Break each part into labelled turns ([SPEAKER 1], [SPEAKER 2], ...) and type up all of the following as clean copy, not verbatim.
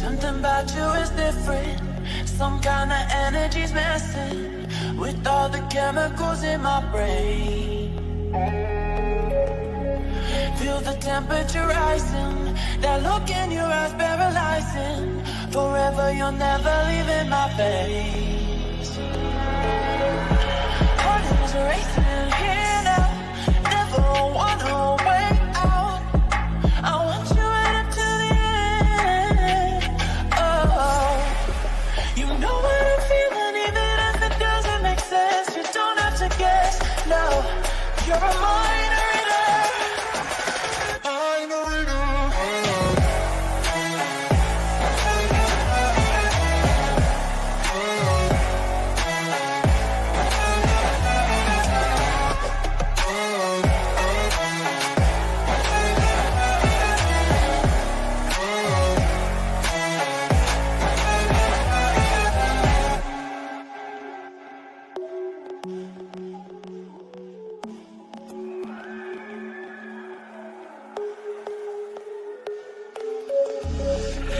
[SPEAKER 1] Something about you is different. Some kind of energy's messing with all the chemicals in my brain. Feel the temperature rising. That look in your eyes paralyzing. Forever you're never leaving my face. Heart is racing here now. Never wanna wait out. I want you right up to the end. Oh, you know what I'm feeling, even if it doesn't make sense. You don't have to guess. No, you're a mind reader.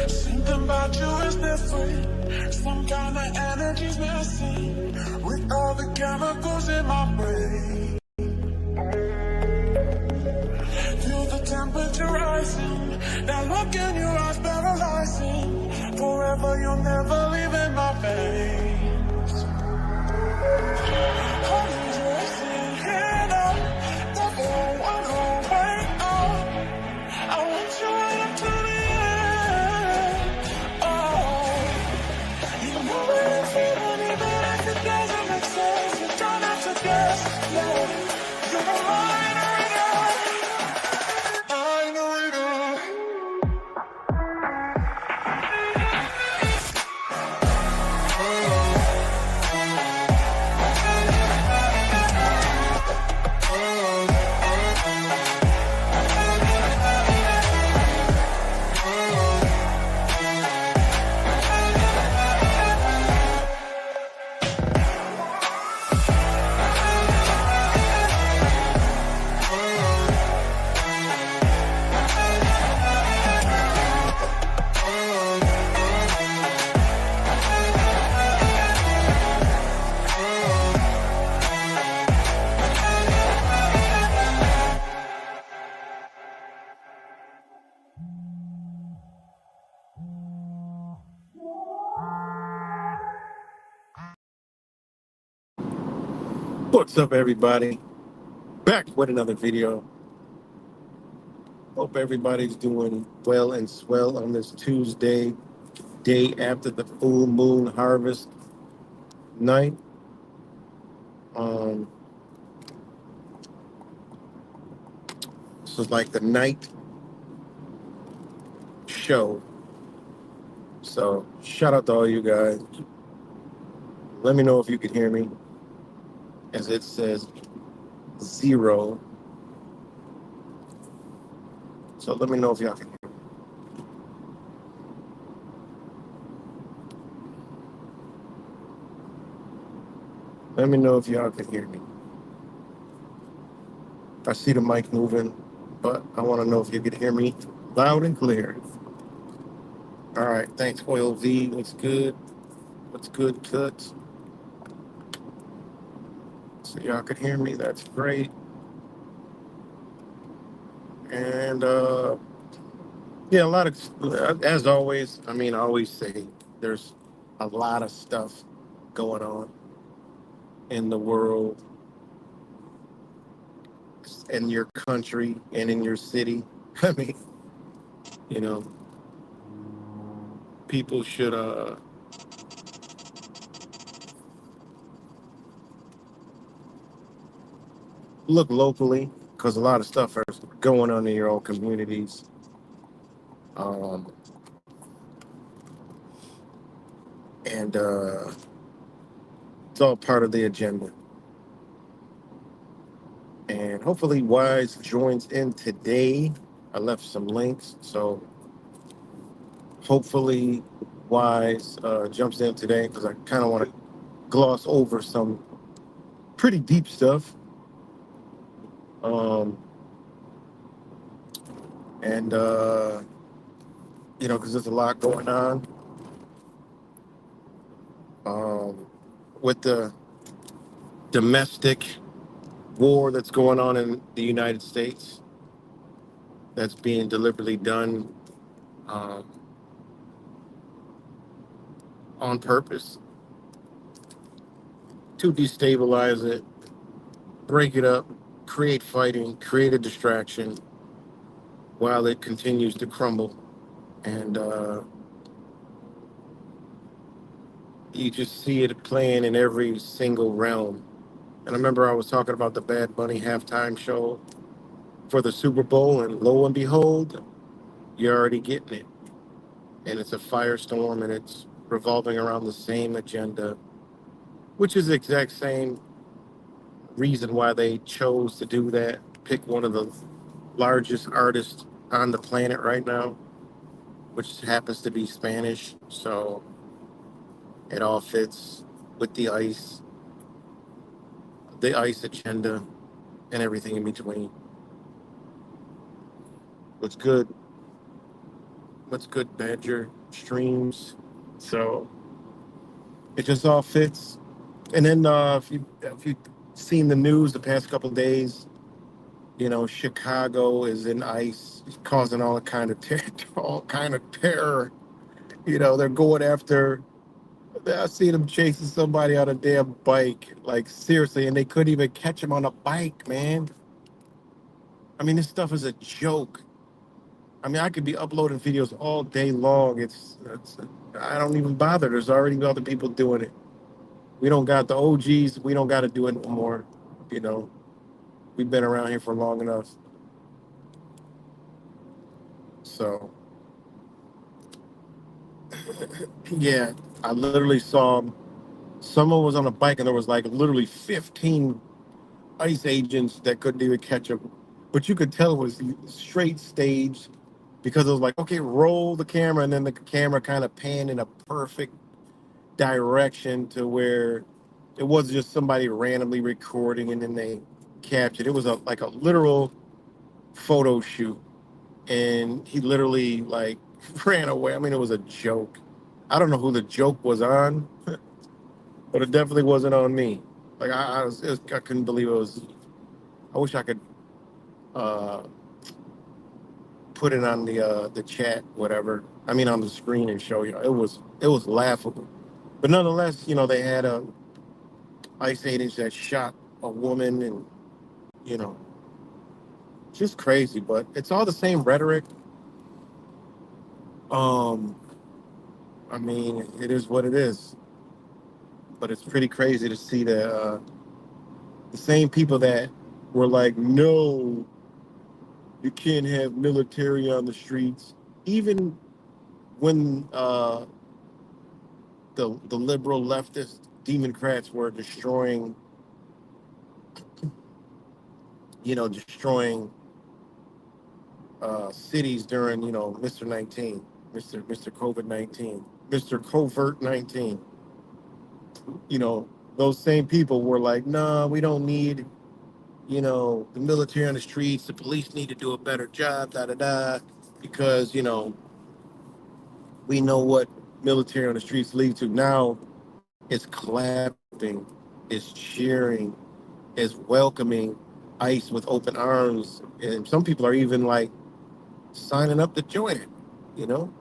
[SPEAKER 1] Something about you is different. Some kind of energy's messing with all the chemicals in my brain. Feel the temperature rising. That look in your eyes paralyzing. Forever you'll never leave in my veins. Heart is racing here now. Never wanna wait out. I want you right up to the end. Oh, you know what I'm feeling, even if it doesn't make sense. You don't have to guess. No, you're a mind reader. Mind reader.
[SPEAKER 2] What's up, everybody? Back with another video. Hope everybody's doing well and swell on this Tuesday, day after the full moon harvest night. This is like the night show. So shout out to all you guys. Let me know if you can hear me, as it says 0. So let me know if y'all can hear me. Let me know if y'all can hear me. I see the mic moving, but I want to know if you can hear me loud and clear. All right, thanks, Oil V. What's good? What's good, Cuts? So y'all can hear me. That's great. And yeah, a lot of, as always, I mean, I always say there's a lot of stuff going on in the world, in your country, and in your city. I mean, you know, people should look locally, because a lot of stuff is going on in your own communities. And it's all part of the agenda. And hopefully Wise joins in today. I left some links, so hopefully Wise jumps in today, because I kind of want to gloss over some pretty deep stuff. And because there's a lot going on um, with the domestic war that's going on in the United States that's being deliberately done um, on purpose to destabilize it, break it up, create fighting, create a distraction while it continues to crumble. And you just see it playing in every single realm. And I remember I was talking about the Bad Bunny halftime show for the Super Bowl, and lo and behold, you're already getting it. And it's a firestorm, and it's revolving around the same agenda, which is the exact same reason why they chose to do that. Pick one of the largest artists on the planet right now, which happens to be Spanish. So it all fits with the ICE agenda, and everything in between. What's good? What's good, Badger? Streams. So it just all fits. And then if you seen the news the past couple of days, Chicago is in ICE, causing all kind of all kind of terror. They're going after. I seen them chasing somebody on a damn bike, like seriously, and they couldn't even catch him on a bike, man. I mean, this stuff is a joke. I mean, I could be uploading videos all day long. It's I don't even bother. There's already other people doing it. We don't got the OGs. We don't got to do it no more. You know, we've been around here for long enough. So yeah, I literally saw someone was on a bike and there was like literally 15 ICE agents that couldn't even catch him. But you could tell it was straight staged because it was like, okay, roll the camera, and then the camera kind of panned in a perfect direction to where it wasn't just somebody randomly recording and then they captured. It was like a literal photo shoot, and he literally like ran away. I mean, it was a joke. I don't know who the joke was on, but it definitely wasn't on me. Like I couldn't believe it was. I wish I could uh, put it on the chat, whatever. I mean, on the screen and show you. It was laughable, but nonetheless, they had ICE agents that shot a woman, and you know, just crazy. But it's all the same rhetoric. Um, I mean, it is what it is. But it's pretty crazy to see that the same people that were like, no, you can't have military on the streets, even when the liberal leftist Democrats were destroying cities during, Mr. 19, Mr. COVID-19, Mr. Covert 19. You know, those same people were like, nah, we don't need, the military on the streets. The police need to do a better job, da da da, because we know what military on the streets lead to. Now it's clapping, it's cheering, is welcoming ICE with open arms, and some people are even like signing up to join it. You know,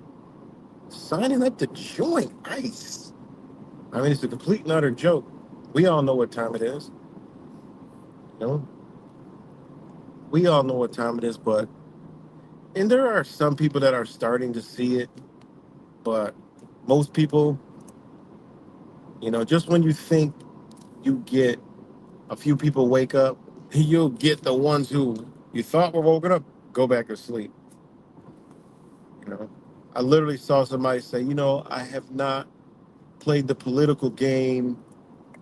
[SPEAKER 2] signing up to join ICE. I mean, it's a complete and utter joke. We all know what time it is. You know, we all know what time it is, and there are some people that are starting to see it, but most people, just when you think you get a few people wake up, you'll get the ones who you thought were woken up go back to sleep. You know, I literally saw somebody say, I have not played the political game,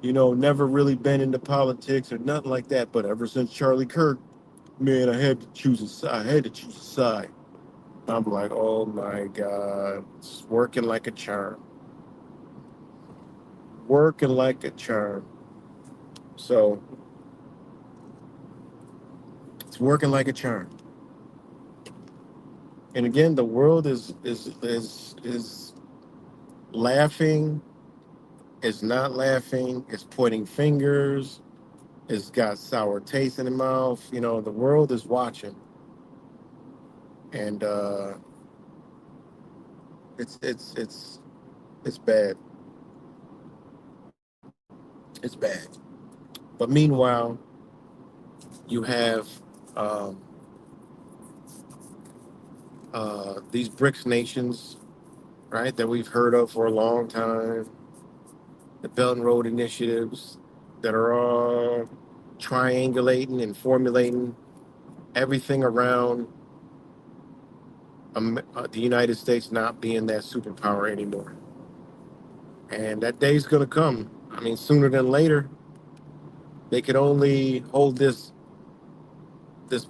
[SPEAKER 2] never really been into politics or nothing like that. But ever since Charlie Kirk, man, I had to choose a side. I had to choose a side. I'm like, oh my God, it's working like a charm. Working like a charm. So it's working like a charm. And again, the world is laughing, is not laughing, is pointing fingers, it's got sour taste in the mouth. You know, the world is watching, and it's bad. It's bad. But meanwhile, you have um, these BRICS nations, right, that we've heard of for a long time, the Belt and Road initiatives that are all triangulating and formulating everything around the United States not being that superpower anymore. And that day's going to come. I mean, sooner than later, they could only hold this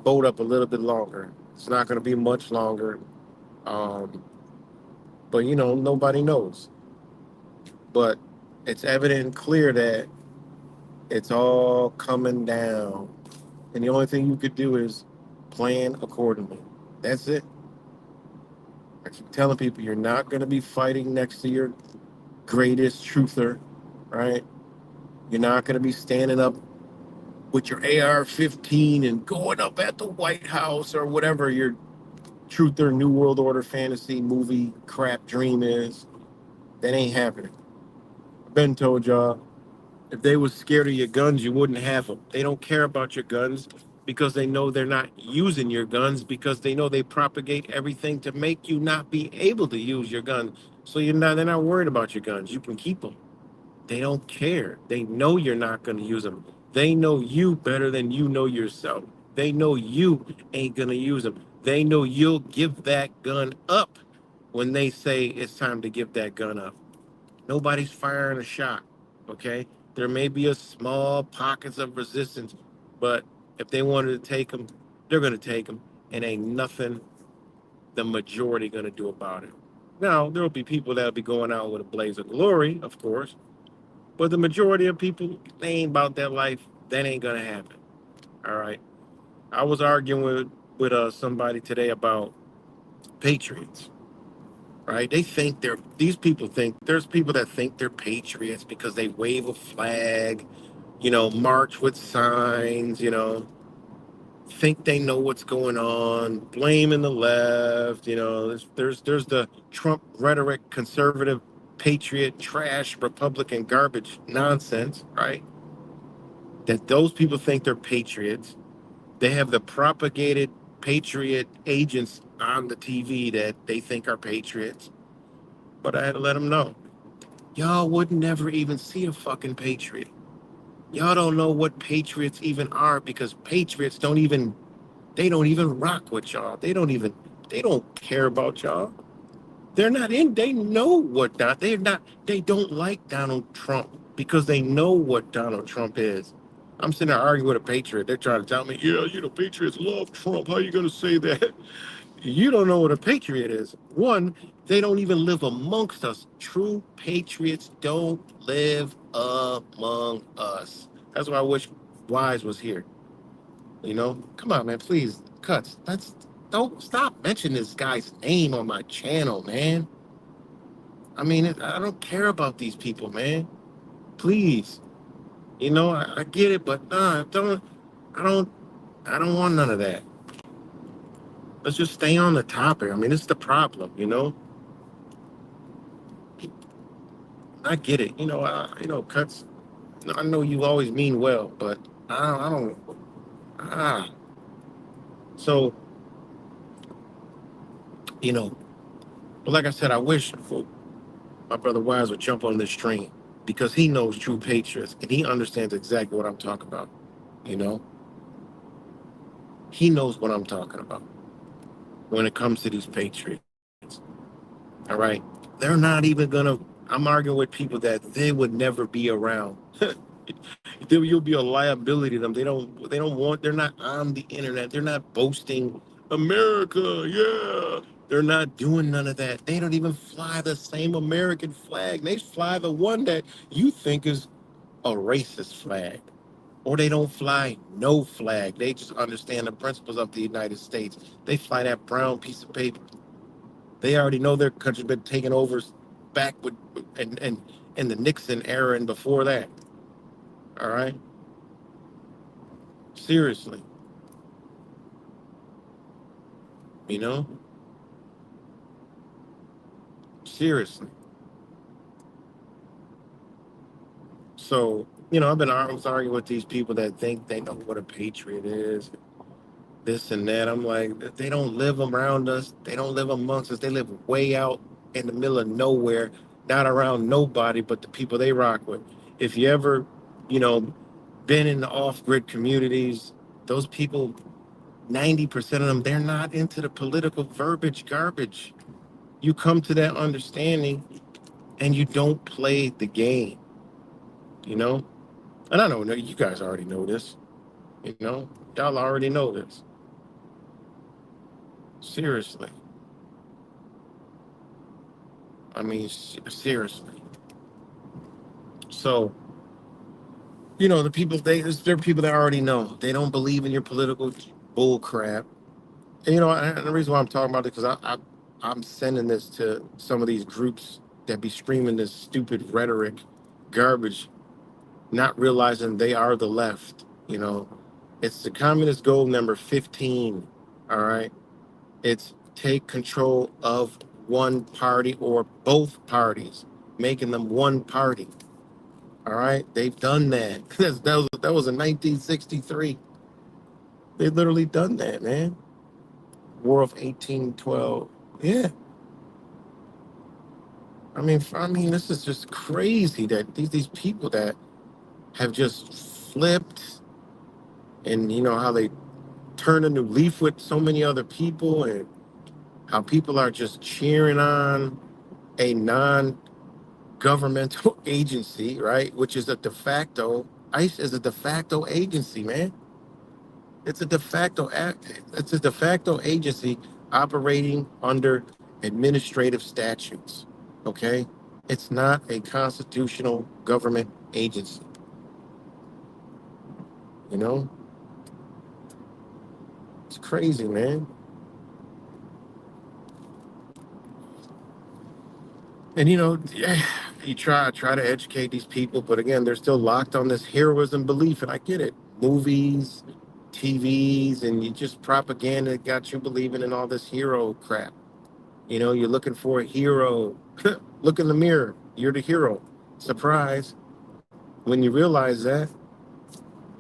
[SPEAKER 2] boat up a little bit longer. It's not going to be much longer. Um, but you know, nobody knows. But it's evident and clear that it's all coming down. And the only thing you could do is plan accordingly. That's it. I keep telling people you're not going to be fighting next to your greatest truther, right? You're not going to be standing up with your AR-15 and going up at the White House or whatever your truther New World Order fantasy movie crap dream is. That ain't happening. I've been told y'all, if they was scared of your guns, you wouldn't have them. They don't care about your guns because they know they're not using your guns because they know they propagate everything to make you not be able to use your gun. So they're not worried about your guns. You can keep them. They don't care. They know you're not going to use them. They know you better than you know yourself. They know you ain't going to use them. They know you'll give that gun up when they say it's time to give that gun up. Nobody's firing a shot, okay? There may be a small pockets of resistance, but if they wanted to take them, they're going to take them, and ain't nothing the majority going to do about it. Now, there will be people that'll be going out with a blaze of glory, of course, but the majority of people, they ain't about that life. That ain't going to happen, all right? I was arguing with somebody today about patriots, right? These people think there's people that think they're patriots because they wave a flag, you know, march with signs, you know, think they know what's going on, blaming the left, you know, there's the Trump rhetoric, conservative, patriot, trash, Republican garbage nonsense, right? That those people think they're patriots. They have the propagated patriot agents on the TV that they think are patriots. But I had to let them know. Y'all would never even see a fucking patriot. Y'all don't know what patriots even are because patriots they don't even rock with y'all. They don't care about y'all. They're not in, they know what not, they don't like Donald Trump because they know what Donald Trump is. I'm sitting there arguing with a patriot. They're trying to tell me, yeah, you know, patriots love Trump. How are you going to say that? You don't know what a patriot is. One, they don't even live amongst us. True patriots don't live among us. That's why I wish Wise was here. You know, come on, man, please, cuts. That's Don't stop mentioning this guy's name on my channel, man. I mean, I don't care about these people, man. Please, you know, I get it, but nah, I don't, I don't want none of that. Let's just stay on the topic. I mean, it's the problem, you know. I get it. Cuts. I know you always mean well, but I don't. Ah, so you know, but like I said, I wish my brother Wise would jump on this train because he knows true patriots and he understands exactly what I'm talking about. You know, he knows what I'm talking about when it comes to these patriots. All right, they're not even gonna. I'm arguing with people that they would never be around. You'll be a liability to them. They don't want. They're not on the internet. They're not boasting America. Yeah, they're not doing none of that. They don't even fly the same American flag. They fly the one that you think is a racist flag. or they don't fly no flag. They just understand the principles of the United States. They fly that brown piece of paper. They already know their country's been taken over back with and in the Nixon era and before that. All right, seriously, you know, seriously. So I've been I was arguing with these people that think they know what a patriot is, this and that. I'm like, they don't live around us. They don't live amongst us. They live way out in the middle of nowhere, not around nobody but the people they rock with. If you ever, you know, been in the off-grid communities, those people, 90% of them, they're not into the political verbiage garbage. You come to that understanding and you don't play the game, you know? And I know you guys already know this, you know? Y'all already know this. Seriously. I mean, seriously. So, the people, there are people that already know. They don't believe in your political bull crap. And the reason why I'm talking about it, because I'm sending this to some of these groups that be screaming this stupid rhetoric garbage, not realizing they are the left. It's the communist goal number 15. All right. It's take control of one party or both parties, making them one party. All right. They've done that. That was in 1963. They literally done that, man. War of 1812. Yeah. I mean, this is just crazy that these people that have just flipped, and how they turn a new leaf with so many other people, and how people are just cheering on a non-governmental agency, right? Which is a de facto. ICE is a de facto agency, man. It's a de facto act. It's a de facto agency operating under administrative statutes. Okay, it's not a constitutional government agency. You know, it's crazy, man. And yeah, you try to educate these people, but again, they're still locked on this heroism belief, and I get it. Movies, TVs, and you just propaganda that got you believing in all this hero crap. You're looking for a hero. Look in the mirror. You're the hero. Surprise. When you realize that,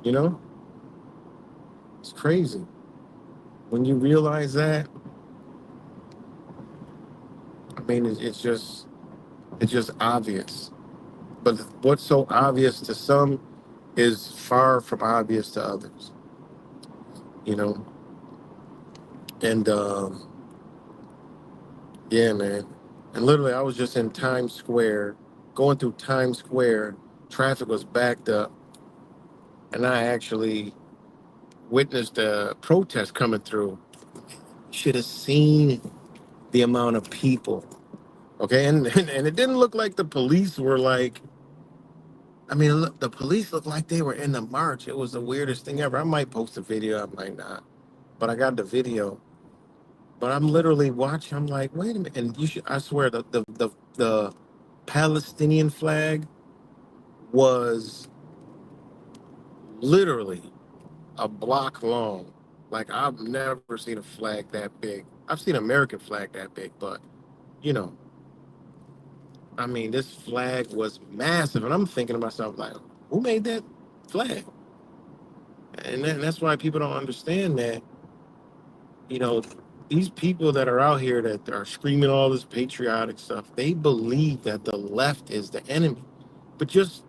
[SPEAKER 2] you know, it's crazy. When you realize that, I mean, it's just obvious. But what's so obvious to some is far from obvious to others, you know? And yeah, man. And literally, I was just in Times Square, going through Times Square. Traffic was backed up, and I actually witnessed a protest coming through. Should have seen the amount of people. Okay, and it didn't look like the police were like. I mean, look, the police looked like they were in the march. It was the weirdest thing ever. I might post a video, I might not, but I got the video. But I'm literally watching. I'm like, wait a minute, and you should. I swear, the Palestinian flag was literally a block long. Like I've never seen a flag that big. I've seen an American flag that big, but you know, I mean, this flag was massive, and I'm thinking to myself, like, who made that flag? And that's why people don't understand that. You know, these people that are out here that are screaming all this patriotic stuff, they believe that the left is the enemy. But just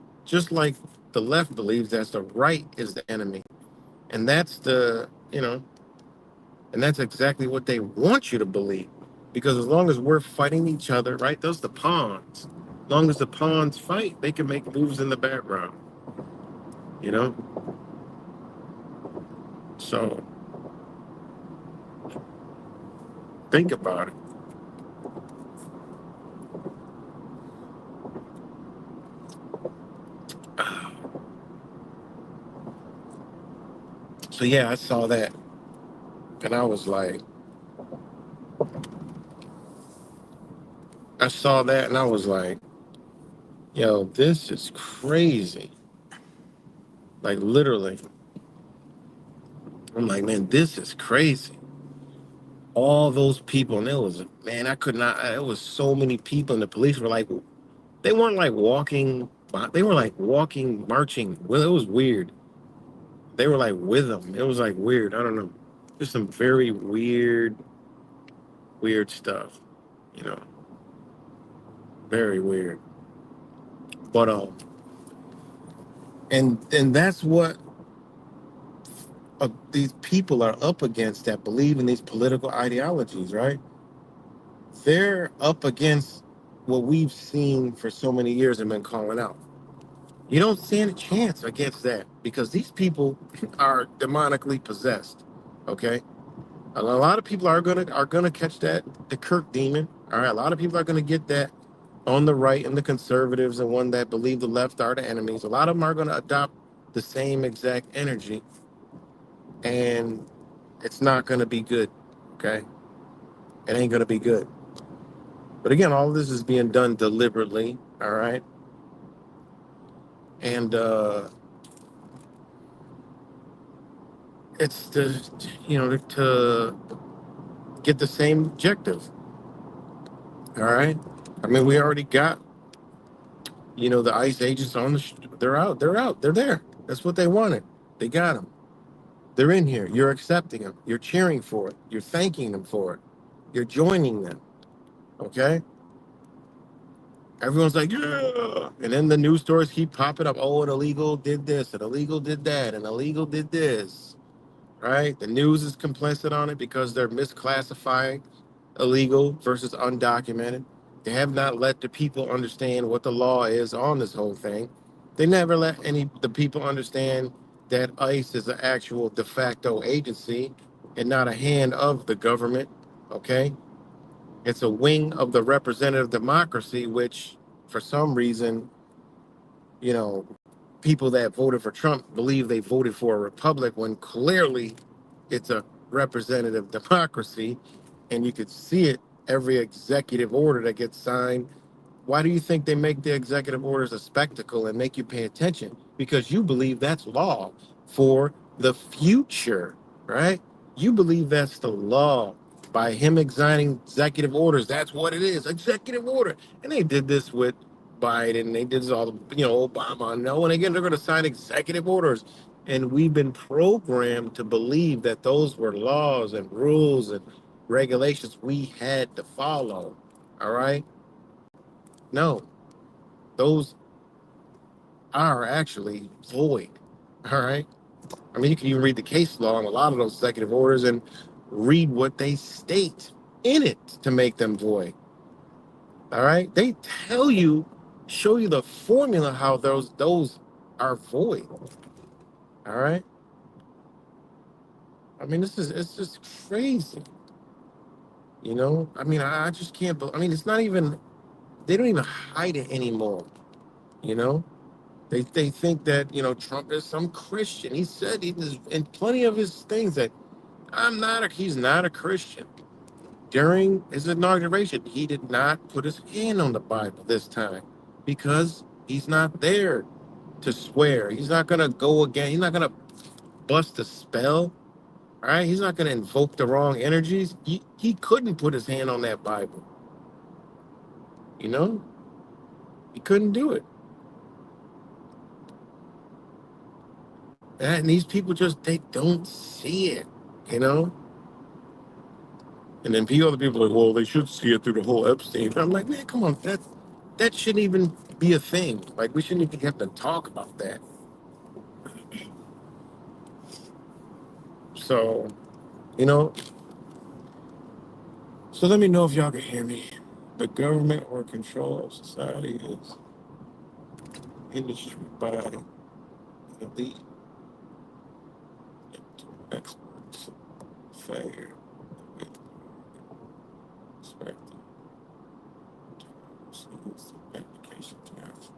[SPEAKER 2] like the left believes that the right is the enemy, and that's exactly what they want you to believe. Because as long as we're fighting each other, right? Those are the pawns. As long as the pawns fight, they can make moves in the background. You know. So think about it. So yeah, I saw that, and I was like, I saw that, and I was like, yo, this is crazy. Like literally, I'm like, man, this is crazy. All those people, and it was, man, I could not. It was so many people, and the police were like, they weren't like walking, they were like walking, marching. Well, it was weird. They were like with them. It was like weird. I don't know. Just some very weird, weird stuff. You know, very weird. But and that's what these people are up against that believe in these political ideologies, right? They're up against what we've seen for so many years and been calling out. You don't stand a chance against that because these people are demonically possessed. Okay, a lot of people are gonna catch that the Kirk demon. All right, a lot of people are gonna get that on the right and the conservatives and one that believe the left are the enemies. A lot of them are gonna adopt the same exact energy, and it's not gonna be good. Okay, it ain't gonna be good. But again, all of this is being done deliberately. All right, and it's to to get the same objective. All right. I mean, we already got, the ICE agents on they're out. They're out. They're there. That's what they wanted. They got them. They're in here. You're accepting them. You're cheering for it. You're thanking them for it. You're joining them. Okay. Everyone's like, yeah. And then the news stories keep popping up. Oh, an illegal did this, an illegal did that, an illegal did this. Right? The news is complicit on it because they're misclassifying illegal versus undocumented. They have not let the people understand what the law is on this whole thing. They never let the people understand that ICE is an actual de facto agency and not a hand of the government. Okay, it's a wing of the representative democracy, which for some reason, you know, people that voted for Trump believe they voted for a republic when clearly it's a representative democracy, and you could see it every executive order that gets signed. Why do you think they make the executive orders a spectacle and make you pay attention? Because you believe that's law for the future, right? You believe that's the law by him signing executive orders. That's what it is, executive order. And they did this with Biden. They did this all, Obama. No, and again, they're going to sign executive orders. And we've been programmed to believe that those were laws and rules and regulations we had to follow. All right. No, those are actually void. All right. I mean, you can even read the case law on a lot of those executive orders and read what they state in it to make them void. All right. They tell you, show you the formula how those are void. All right. I mean, it's just crazy. I mean, I just can't. I mean, it's not even. They don't even hide it anymore. You know. They think that Trump is some Christian. He said in plenty of his things that he's not a Christian. During his inauguration, he did not put his hand on the Bible this time because he's not there to swear. He's not gonna go again. He's not gonna bust a spell. All right, he's not gonna invoke the wrong energies. He couldn't put his hand on that Bible. You know, he couldn't do it. And these people they don't see it. You know. And then other people are like, well, they should see it through the whole Epstein. I'm like, man, come on, that shouldn't even be a thing. Like, we shouldn't even have to talk about that. So, you know, so let me know if y'all can hear me. The government or control of society is industry by elite experts, failure, expected, application tax.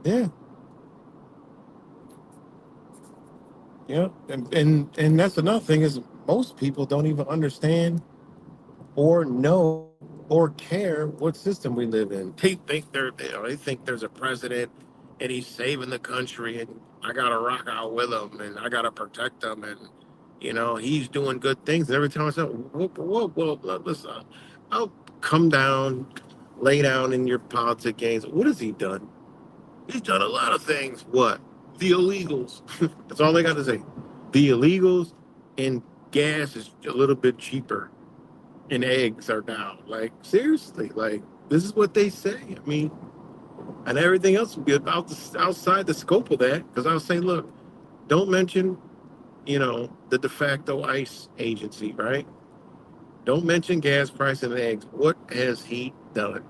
[SPEAKER 2] Yeah, Yeah, and that's another thing is most people don't even understand or know or care what system we live in. They think they think there's a president and he's saving the country and I gotta rock out with him and I gotta protect him and he's doing good things. And every time I say, whoa, listen, I'll come down, lay down in your politic games. What has he done? He's done a lot of things. What? The illegals. That's all they got to say. The illegals and gas is a little bit cheaper and eggs are down. Like, seriously, like, this is what they say. I mean, and everything else would be about outside the scope of that. Because I'll say, look, don't mention, the de facto ICE agency, right? Don't mention gas price and eggs. What has he done?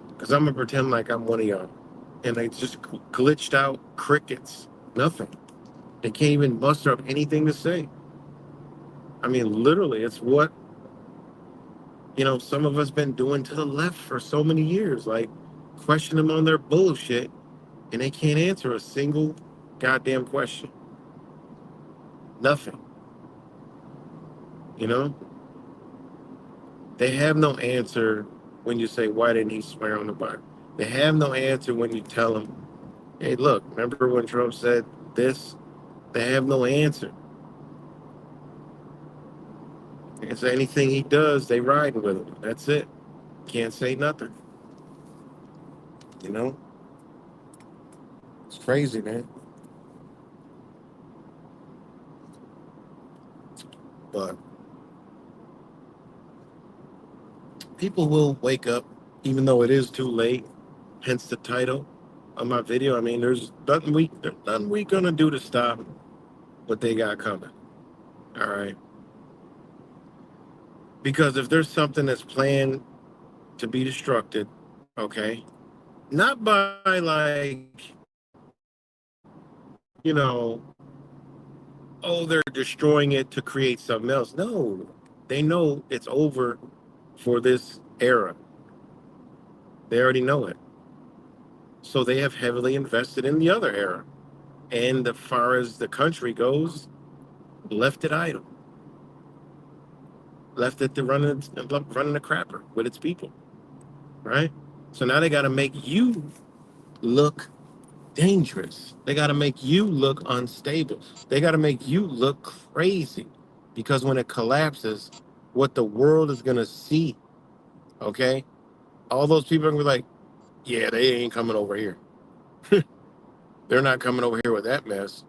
[SPEAKER 2] Because I'm going to pretend like I'm one of y'all. And they just glitched out crickets. Nothing. They can't even muster up anything to say. I mean, literally, it's what, some of us been doing to the left for so many years. Like, question them on their bullshit, and they can't answer a single goddamn question. Nothing. You know? They have no answer when you say, why didn't he swear on the Bible? They have no answer when you tell them, hey, look, remember when Trump said this? They have no answer. And so anything he does, they ride with him. That's it. Can't say nothing. You know? It's crazy, man. But people will wake up, even though it is too late. Hence the title of my video. I mean, there's nothing we gonna do to stop what they got coming. All right. Because if there's something that's planned to be destructed, okay, not by like, you know, oh, they're destroying it to create something else. No, they know it's over for this era. They already know it. So they have heavily invested in the other era. And as far as the country goes, left it idle, left it to running the crapper with its people, right? So now they got to make you look dangerous. They got to make you look unstable. They got to make you look crazy because when it collapses, what the world is going to see, okay? All those people are going to be like, yeah, they ain't coming over here. They're not coming over here with that mess.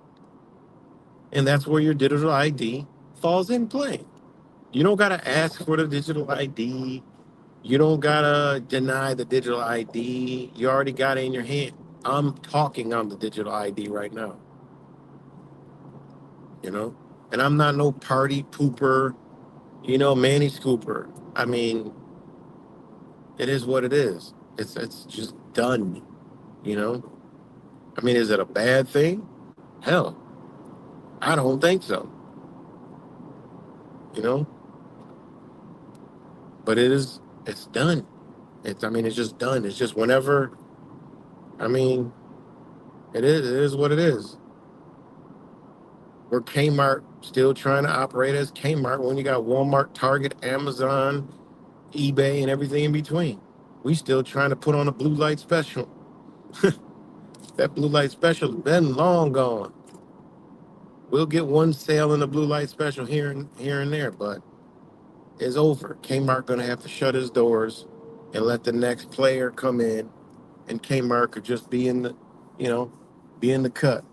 [SPEAKER 2] And that's where your digital ID falls in play. You don't got to ask for the digital ID. You don't got to deny the digital ID. You already got it in your hand. I'm talking on the digital ID right now, you know? And I'm not no party pooper, Manny Scooper. I mean, it is what it is. It's just done, you know? I mean, is it a bad thing? Hell, I don't think so, you know? But it's done. It's just done. It's just whenever, I mean, it is what it is. We're Kmart still trying to operate as Kmart when you got Walmart, Target, Amazon, eBay, and everything in between. We still trying to put on a blue light special. That blue light special been long gone. We'll get one sale in the blue light special here and there, but it's over. Kmart gonna have to shut his doors and let the next player come in, and Kmart could just be in the, you know, be in the cut.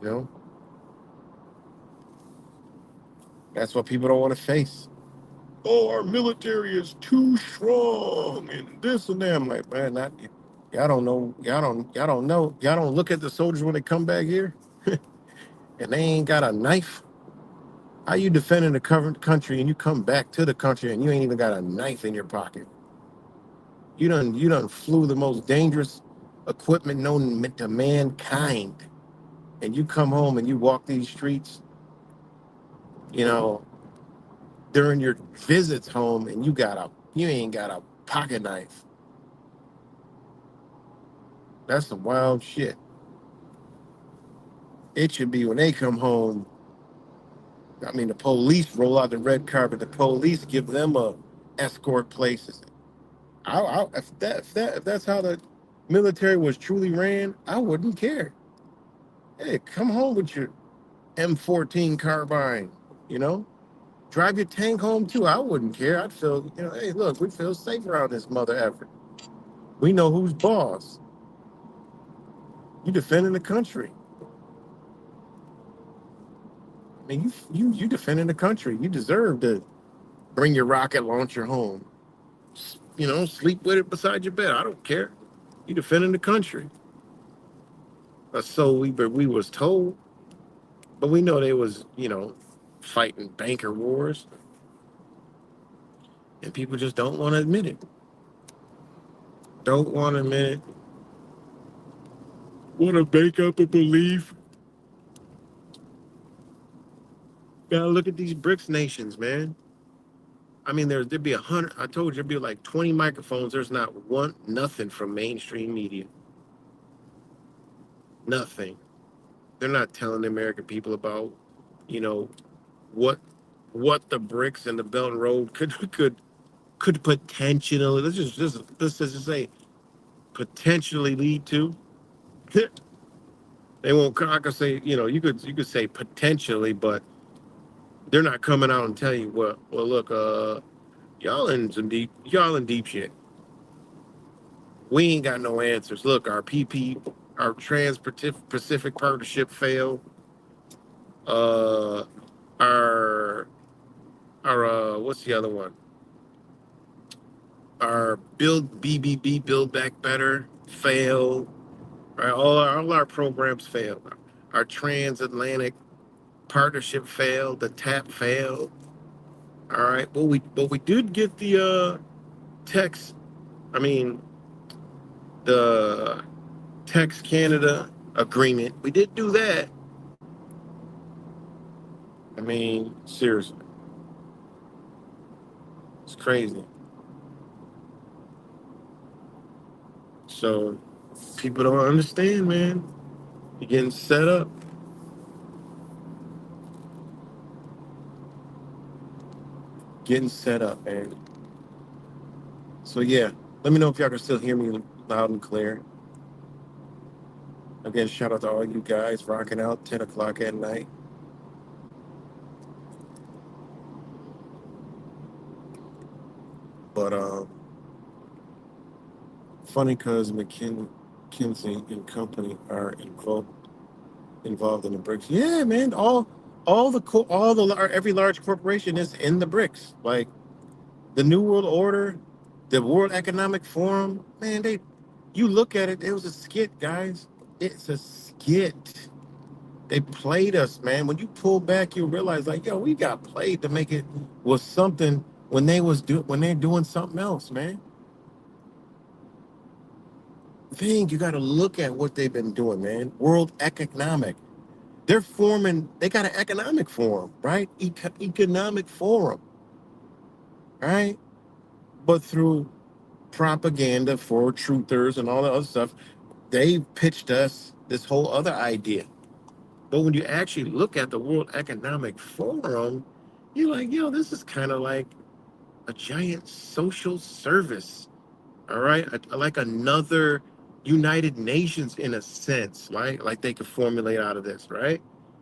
[SPEAKER 2] You know, that's what people don't want to face. Oh, our military is too strong and this and that. I'm like, man, not y'all don't know, y'all don't look at the soldiers when they come back here and they ain't got a knife. How you defending the current country and you come back to the country and you ain't even got a knife in your pocket? You done flew the most dangerous equipment known to mankind. And you come home and you walk these streets, you know, during your visits home and you ain't got a pocket knife. That's some wild shit. It should be when they come home. I mean, the police roll out the red carpet. The police give them a escort places. If that's how the military was truly ran, I wouldn't care. Hey, come home with your M14 carbine. You know, drive your tank home too. I wouldn't care. I'd feel, hey, look, we feel safe around this mother effort. We know who's boss. You defending the country. I mean, you defending the country. You deserve to bring your rocket launcher home. Sleep with it beside your bed. I don't care. You defending the country. So we was told, but we know they was fighting banker wars, and people just don't want to admit it. Don't want to admit it. Want to make up a belief. Gotta look at these BRICS nations, man. I mean, there'd be 100. I told you there'd be like 20 microphones. There's nothing from mainstream media. Nothing. They're not telling the American people about, you know, what what the BRICS and the Belt and Road could potentially. Let's just say potentially lead to. They won't. I could say, you could say potentially, but they're not coming out and tell you, well, look, y'all in deep shit. We ain't got no answers. Look, our Trans-Pacific Partnership failed. Uh, our what's the other one? Our Build BBB, Build Back Better failed. Right, all our programs failed. Our transatlantic partnership failed. The TAP failed. All right, but we did get the text. I mean, the Tex Canada agreement. We did do that. I mean, seriously, it's crazy. So people don't understand, man. You're getting set up. Getting set up, man. So yeah, let me know if y'all can still hear me loud and clear. Again, shout out to all you guys rocking out 10 o'clock at night. But funny because McKinsey and company are involved in the BRICS. Yeah, man. Every large corporation is in the BRICS. Like the New World Order, the World Economic Forum. Man, you look at it. It was a skit, guys. It's a skit. They played us, man. When you pull back, you realize, like, yo, we got played to make it was something when they're doing something else, man. You got to look at what they've been doing, man. World Economic. They got an economic forum, right? Economic forum, right? But through propaganda for truthers and all that other stuff, they pitched us this whole other idea. But when you actually look at the World Economic Forum, you're like, yo, this is kind of like a giant social service, all right? Like another United Nations in a sense, right? Like they could formulate out of this, right?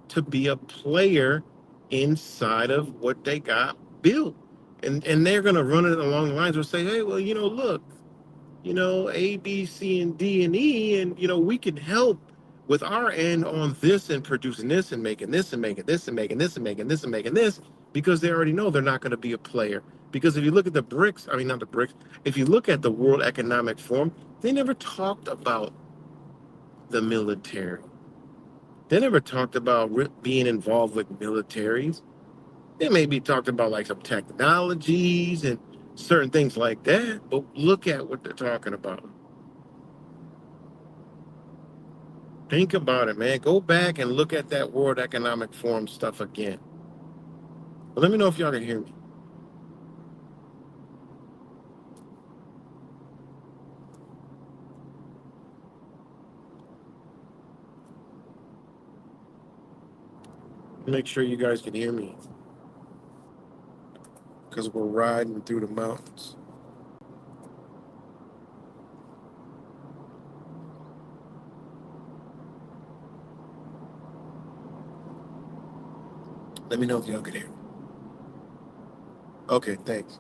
[SPEAKER 2] To be a player inside of what they got built. And they're gonna run it along the lines of say, hey, well, look, A, B, C, and D and E, and we can help with our end on this and producing this and making this and making this and making this and making this and making this because they already know they're not going to be a player. Because if you look at the BRICS, I mean not the BRICS, if you look at the World Economic Forum, they never talked about the military. They never talked about being involved with militaries. They maybe talked about like some technologies and certain things like that, but look at what they're talking about. Think about it, man. Go back and look at that World Economic Forum stuff again. But let me know if y'all can hear me. Make sure you guys can hear me because we're riding through the mountains. Let me know if y'all can hear me. Okay, thanks.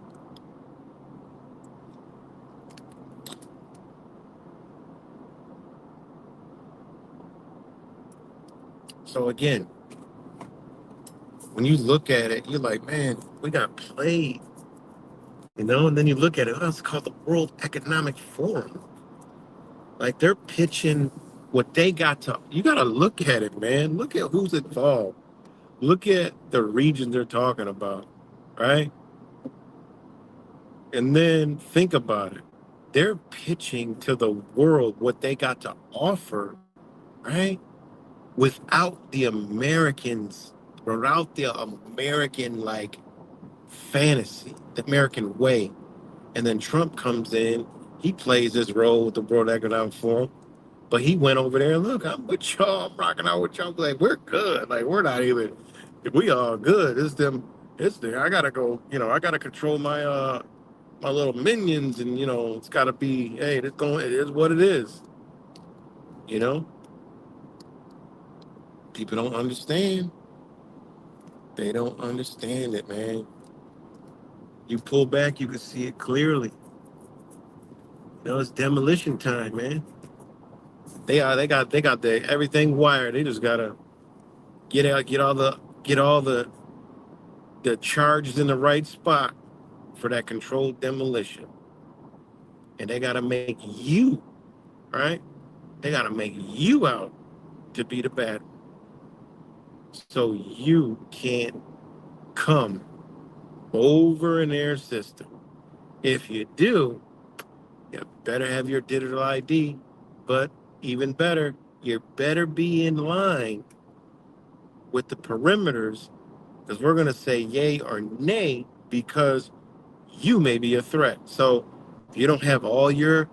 [SPEAKER 2] So again, when you look at it, you're like, man, we got played, and then you look at it, oh, it's called the World Economic Forum. Like they're pitching what they got to, you got to look at it, man. Look at who's involved. Look at the region they're talking about, right? And then think about it. They're pitching to the world what they got to offer, right? Without the Americans, without the American like fantasy, the American way. And then Trump comes in, he plays this role with the World Economic Forum, but he went over there. Look, I'm with y'all. I'm rocking out with y'all. Like we're good. Like we're not even. We all good. It's them. It's there. I gotta go. I gotta control my little minions, and it's gotta be. Hey, it's going. It is what it is. You know. People don't understand. They don't understand it, man. You pull back, you can see it clearly. It's demolition time, man. They got the everything wired. They just gotta get all the charges in the right spot for that controlled demolition. And they gotta make you, right? They gotta make you out to be the bad. So you can't come over in their system. If you do, you better have your digital ID, but even better, you better be in line with the perimeters because we're going to say yay or nay because you may be a threat. So if you don't have all your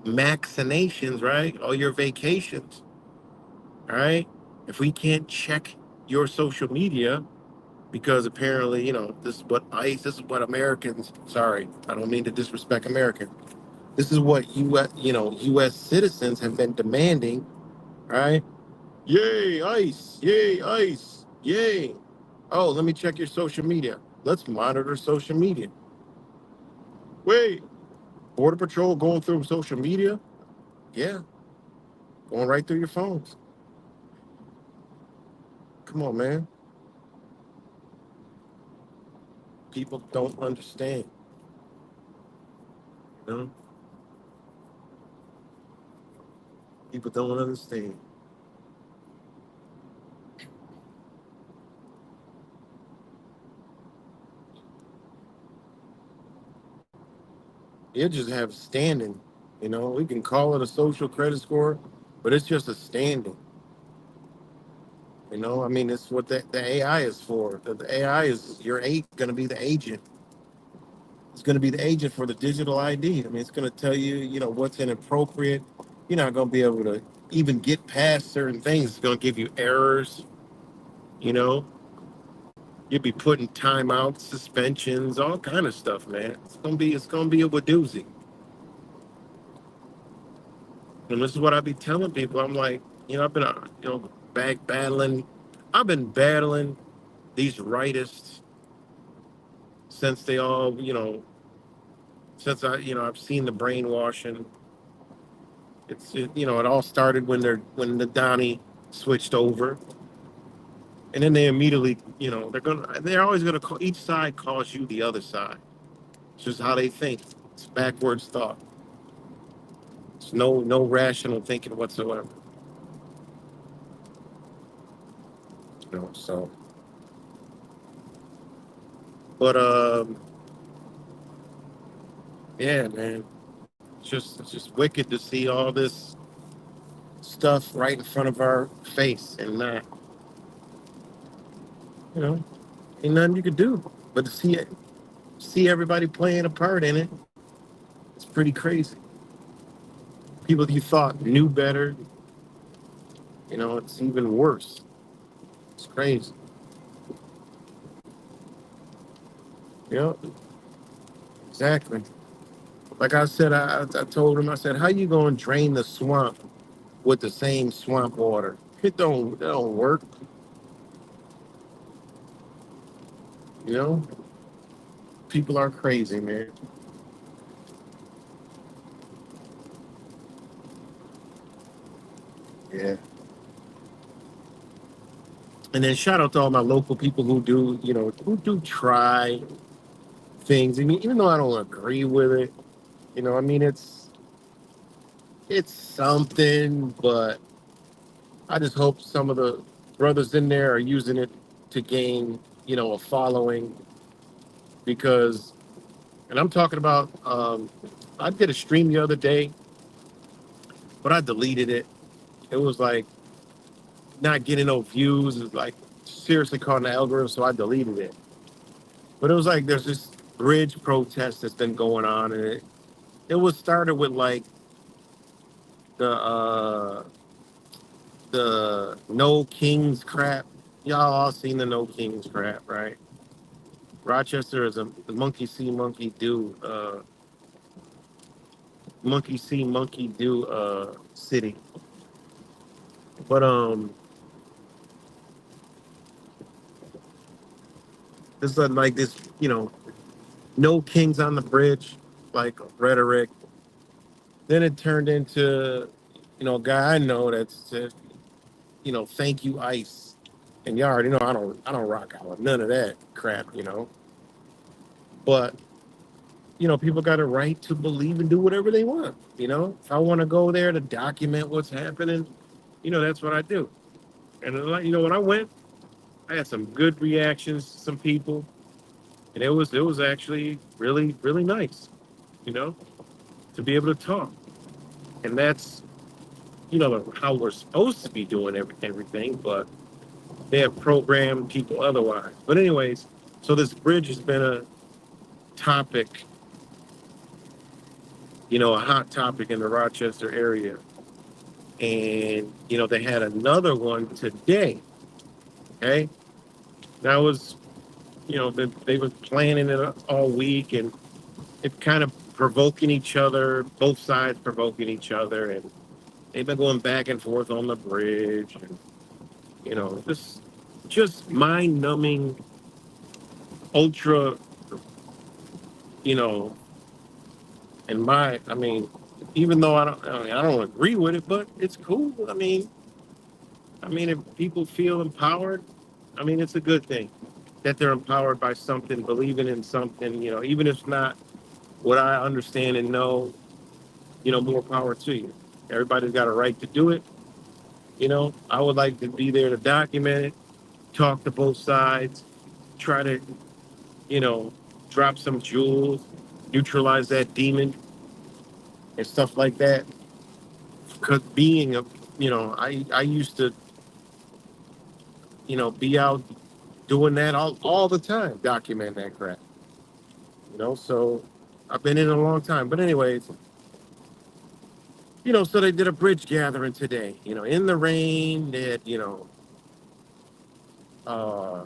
[SPEAKER 2] vaccinations, right? All your vacations, right? If we can't check your social media because apparently, this is what this is what Americans, sorry, I don't mean to disrespect Americans. This is what US citizens have been demanding, right? Yay, ICE, yay, ICE, yay. Oh, let me check your social media. Let's monitor social media. Wait, Border Patrol going through social media? Yeah, going right through your phones. Come on, man. People don't understand. You know? People don't understand. You just have standing. We can call it a social credit score, but it's just a standing. I mean, it's what the AI is for. The AI is your going to be the agent. It's going to be the agent for the digital ID. I mean, it's going to tell you, what's inappropriate. You're not going to be able to even get past certain things. It's going to give you errors. You know, you'll be putting timeouts, suspensions, all kind of stuff, man. It's going to be a wadoozy. And this is what I be telling people. I'm like, I've been, back battling. I've been battling these rightists since they all, since I've seen the brainwashing. It all started when the Donnie switched over, and then they immediately, they're always gonna call each side calls you the other side. It's just how they think. It's backwards thought. It's no rational thinking whatsoever. So, but yeah, man, it's just wicked to see all this stuff right in front of our face, and not, you know, ain't nothing you could do but to see everybody playing a part in it. It's pretty crazy. People you thought knew better, it's even worse. It's crazy. Yep, exactly. Like I said, I told him, I said, how you gonna drain the swamp with the same swamp water? It don't work. You know, people are crazy, man. Yeah. And then shout out to all my local people who do, who do try things. I mean, even though I don't agree with it, I mean, it's something, but I just hope some of the brothers in there are using it to gain, a following because, and I'm talking about, I did a stream the other day, but I deleted it. It was like not getting no views. It was like seriously caught in the algorithm, so I deleted it. But it was like there's this bridge protest that's been going on, and it was started with like the No Kings crap. Y'all all seen the No Kings crap, right? Rochester is a monkey see, monkey do, monkey see, monkey do city. But this is like this, no kings on the bridge, like rhetoric. Then it turned into, a guy I know that's said, thank you, ICE. And you already know I don't rock out with none of that crap. But people got a right to believe and do whatever they want. If I want to go there to document what's happening, that's what I do. And when I went, I had some good reactions to some people, and it was actually really really nice, you know, to be able to talk. And that's how we're supposed to be doing everything, but they have programmed people otherwise. But anyways, so this bridge has been a topic, a hot topic in the Rochester area. And they had another one today. Okay, that was they were planning it all week, and it kind of provoking each other, both sides provoking each other, and they've been going back and forth on the bridge, and just mind numbing, ultra, you know, and I mean, even though I don't agree with it, but it's cool. I mean, if people feel empowered, I mean, it's a good thing that they're empowered by something, believing in something, even if it's not what I understand and know, more power to you. Everybody's got a right to do it. I would like to be there to document it, talk to both sides, try to, you know, drop some jewels, neutralize that demon and stuff like that. Because being I used to, be out doing that all the time, document that crap. So I've been in a long time. But anyways, so they did a bridge gathering today, in the rain. They had, uh,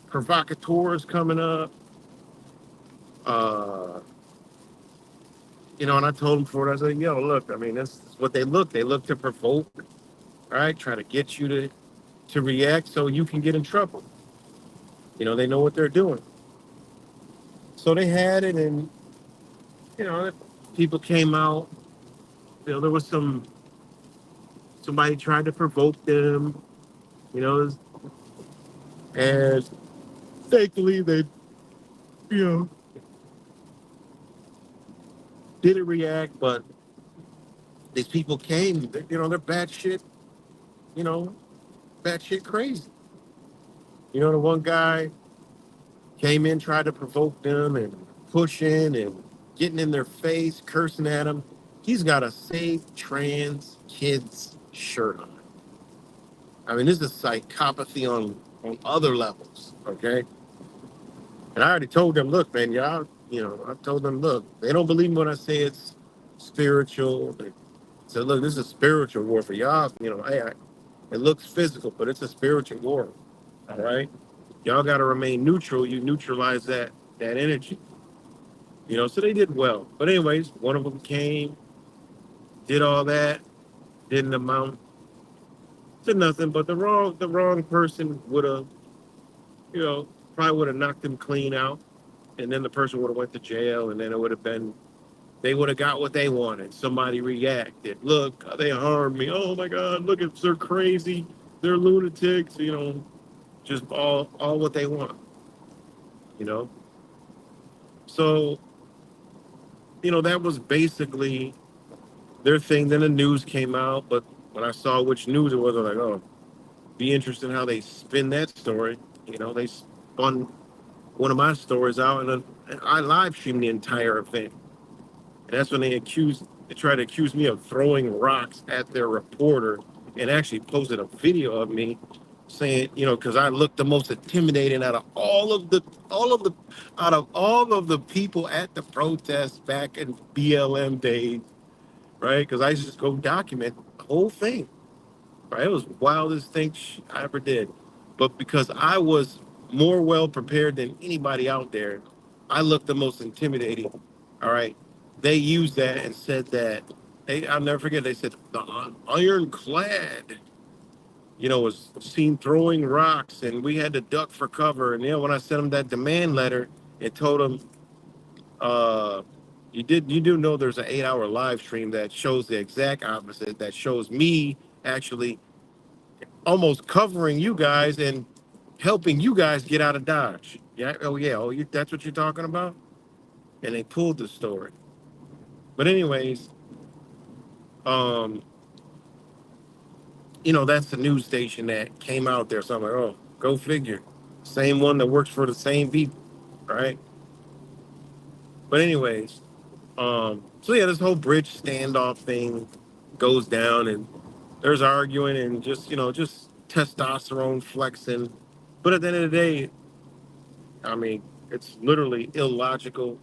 [SPEAKER 2] provocateurs coming up. Uh, and I told them for it. I said, yo, look, I mean, this is what they look. They look to provoke, right? Try to get you to react so you can get in trouble. They know what they're doing. So they had it, and people came out. There was somebody tried to provoke them. You know, and thankfully they, you know, didn't react. But these people came. They're bad shit. You know, bad shit crazy. The one guy came in, tried to provoke them and pushing and getting in their face, cursing at them. He's got a Save Trans Kids shirt on. I mean, this is psychopathy on other levels, okay? And I already told them, look, man, y'all, I told them, look, they don't believe me when I say it's spiritual. They said, look, this is spiritual warfare. Y'all, hey, it looks physical, but it's a spiritual war, all right? Y'all got to remain neutral. You neutralize that, that energy. So they did well. But anyways, one of them came, did all that, didn't amount to nothing. But the wrong person would have, you know, probably would have knocked him clean out, and then the person would have went to jail, and then it would have been they would have got what they wanted. Somebody reacted. Look, they harmed me. Oh my God, look, they're crazy. They're lunatics. Just all what they want. You know. So that was basically their thing. Then the news came out, but when I saw which news it was, I was like, oh, be interested in how they spin that story. They spun one of my stories out, and I live streamed the entire event. And that's when they tried to accuse me of throwing rocks at their reporter, and actually posted a video of me saying, because I looked the most intimidating out of all of the people at the protest back in BLM days, right? Because I just go document the whole thing, right? It was the wildest thing I ever did. But because I was more well prepared than anybody out there, I looked the most intimidating. All right. They used that and said that I'll never forget, they said the ironclad, was seen throwing rocks and we had to duck for cover. And when I sent them that demand letter, it told them, uh, you do know there's an 8-hour live stream that shows the exact opposite, that shows me actually almost covering you guys and helping you guys get out of Dodge. Yeah. Oh yeah. Oh, that's what you're talking about. And they pulled the story. But anyways, um, that's the news station that came out there. So I'm like, oh, go figure. Same one that works for the same people, right? But anyways, so yeah, this whole bridge standoff thing goes down, and there's arguing and just testosterone flexing. But at the end of the day, I mean, it's literally illogical,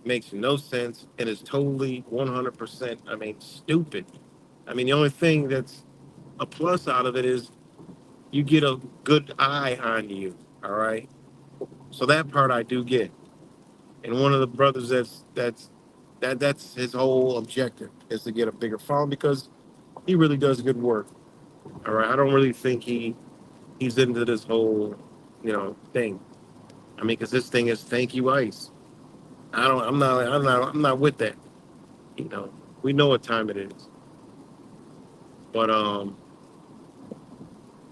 [SPEAKER 2] makes no sense, and is totally 100%, stupid. The only thing that's a plus out of it is you get a good eye on you, all right? So that part I do get. And one of the brothers that's his whole objective, is to get a bigger phone, because he really does good work. All right. I don't really think he's into this whole, thing. Because this thing is thank you ice. I'm not with that. You know, we know what time it is. But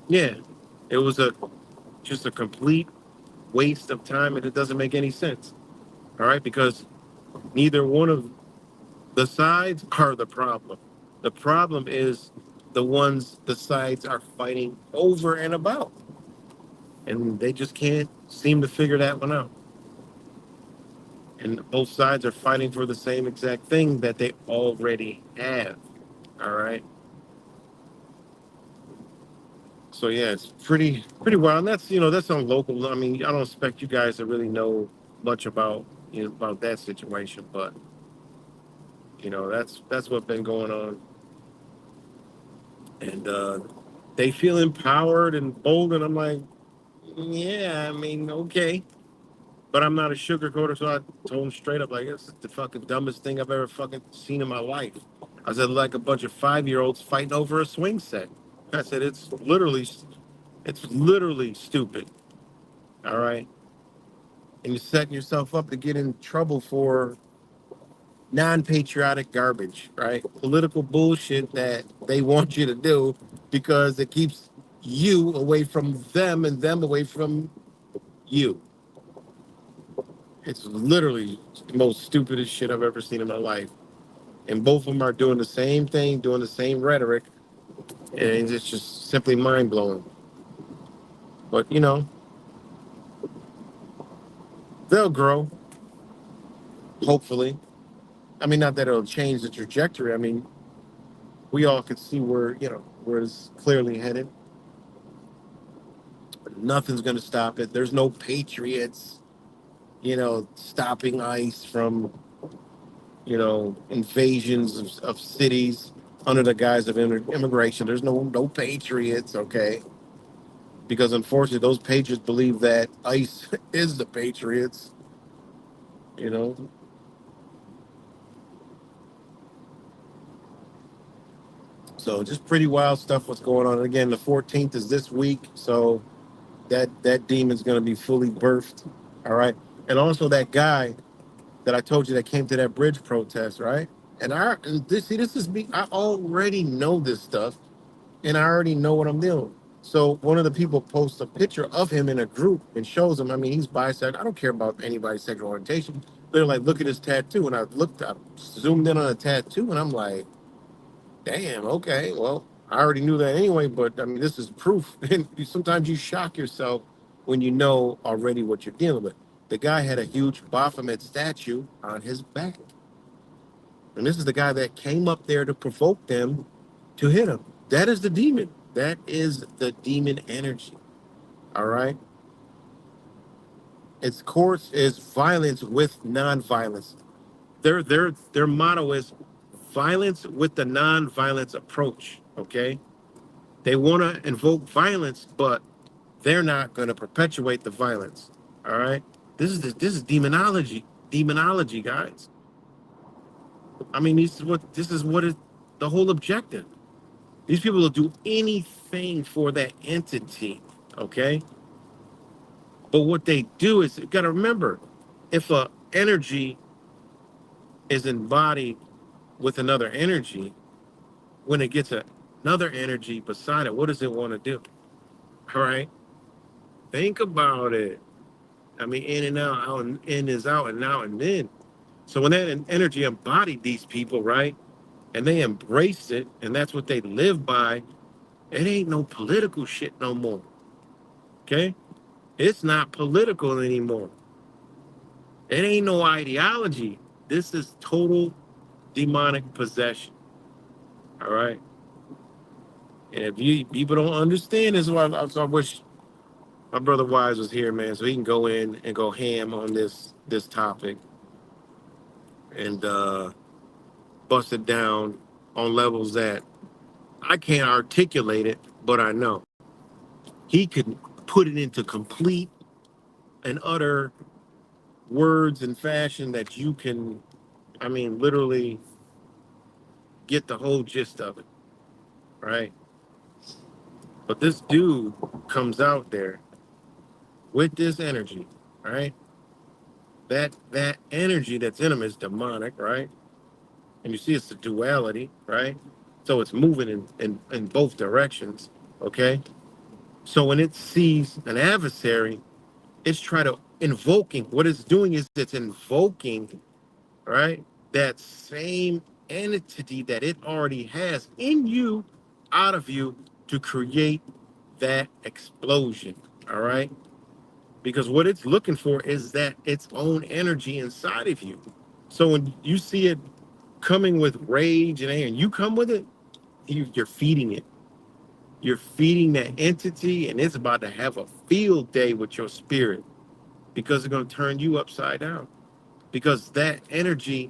[SPEAKER 2] yeah, it was just a complete waste of time, and it doesn't make any sense. All right, because neither one of the sides are the problem. The problem is the sides are fighting over and about, and they just can't seem to figure that one out. And both sides are fighting for the same exact thing that they already have. All right. So yeah, it's pretty wild. And that's on local. I don't expect you guys to really know much about about that situation, but that's what's been going on. And they feel empowered and bold, and I'm like, yeah, okay. But I'm not a sugarcoater, so I told him straight up, like, this is the fucking dumbest thing I've ever fucking seen in my life. I said, like a bunch of 5-year-olds fighting over a swing set. I said, it's literally stupid. All right. And you're setting yourself up to get in trouble for non-patriotic garbage, right? Political bullshit that they want you to do because it keeps you away from them and them away from you. It's literally the most stupidest shit I've ever seen in my life. And both of them are doing the same thing, doing the same rhetoric, and it's just simply mind blowing. But they'll grow, hopefully. Not that it'll change the trajectory. We all can see where it's clearly headed. But nothing's going to stop it. There's no patriots, stopping ICE from, invasions of cities under the guise of immigration. There's no patriots, okay? Because unfortunately, those patriots believe that ICE is the patriots. you know. So just pretty wild stuff what's going on. And again, the 14th is this week, so that demon's going to be fully birthed. All right. And also that guy that I told you that came to that bridge protest, right? And this, see, this is me. I already know this stuff, and I already know what I'm doing. So one of the people posts a picture of him in a group and shows him. I mean, he's bisexual. I don't care about anybody's sexual orientation. They're like, look at his tattoo, and I zoomed in on a tattoo, and I'm like, damn, okay, well, I already knew that anyway. But I mean, this is proof. And sometimes you shock yourself when you know already what you're dealing with. The guy had a huge Baphomet statue on his back. And this is the guy that came up there to provoke them to hit him. That is the demon. That is the demon energy. All right. Its course is violence with non-violence. Their motto is violence with the non-violence approach. Okay. They want to invoke violence, but they're not going to perpetuate the violence. All right. This is demonology. Demonology, guys. I mean, this is what is the whole objective. These people will do anything for that entity, okay? But what they do is, you got to remember, if a energy is embodied with another energy, when it gets another energy beside it, what does it want to do? All right, think about it. I mean, in and out, out and in is out, and out and in. So when that energy embodied these people, right, and they embraced it, and that's what they live by, it ain't no political shit no more. Okay? It's not political anymore. It ain't no ideology. This is total demonic possession. All right. And if you people don't understand this, why I wish my brother Wise was here, man, so he can go in and go ham on this topic and bust it down on levels that I can't articulate it, but I know he could put it into complete and utter words and fashion that you can, I mean, literally get the whole gist of it, right? But this dude comes out there with this energy, right? That energy that's in him is demonic, right? And you see it's the duality, right? So it's moving in both directions, okay? So when it sees an adversary, it's trying to invoking. What it's doing is it's invoking, right? That same entity that it already has in you, out of you, to create that explosion. All right. Because what it's looking for is that its own energy inside of you. So when you see it coming with rage and anger, and you come with it, you're feeding it. You're feeding that entity, and it's about to have a field day with your spirit because it's going to turn you upside down. Because that energy,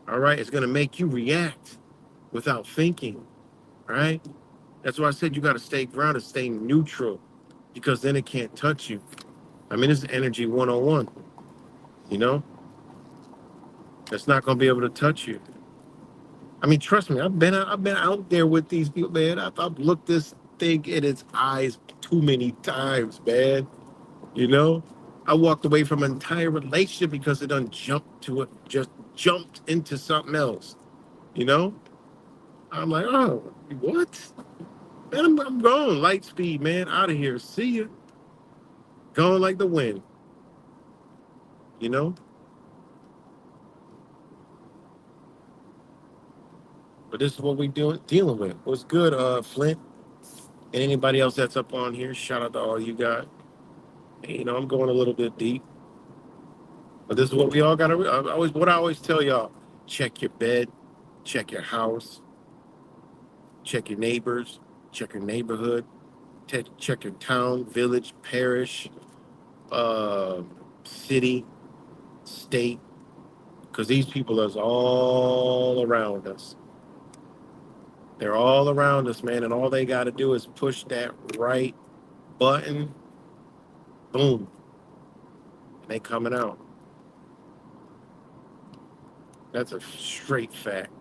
[SPEAKER 2] all right, is going to make you react without thinking, right? That's why I said you got to stay grounded, stay neutral, because then it can't touch you. I mean, it's energy 101, you know? It's not going to be able to touch you. I mean, trust me, I've been out there with these people, man. I've looked this thing in its eyes too many times, man. You know? I walked away from an entire relationship because it done jumped to it, just jumped into something else, you know? I'm like, oh, what? Man, I'm gone. Light speed, man. Out of here. See ya. Gone like the wind, you know? But this is what we dealing with. What's good, Flint? And anybody else that's up on here, shout out to all you got. Hey, you know, I'm going a little bit deep, but this is what we all got to. I always tell y'all: check your bed, check your house, check your neighbors, check your neighborhood, check your town, village, parish, uh, city, state, because these people are all around us. They're all around us, man, and all they got to do is push that right button, boom, and they coming out. That's a straight fact.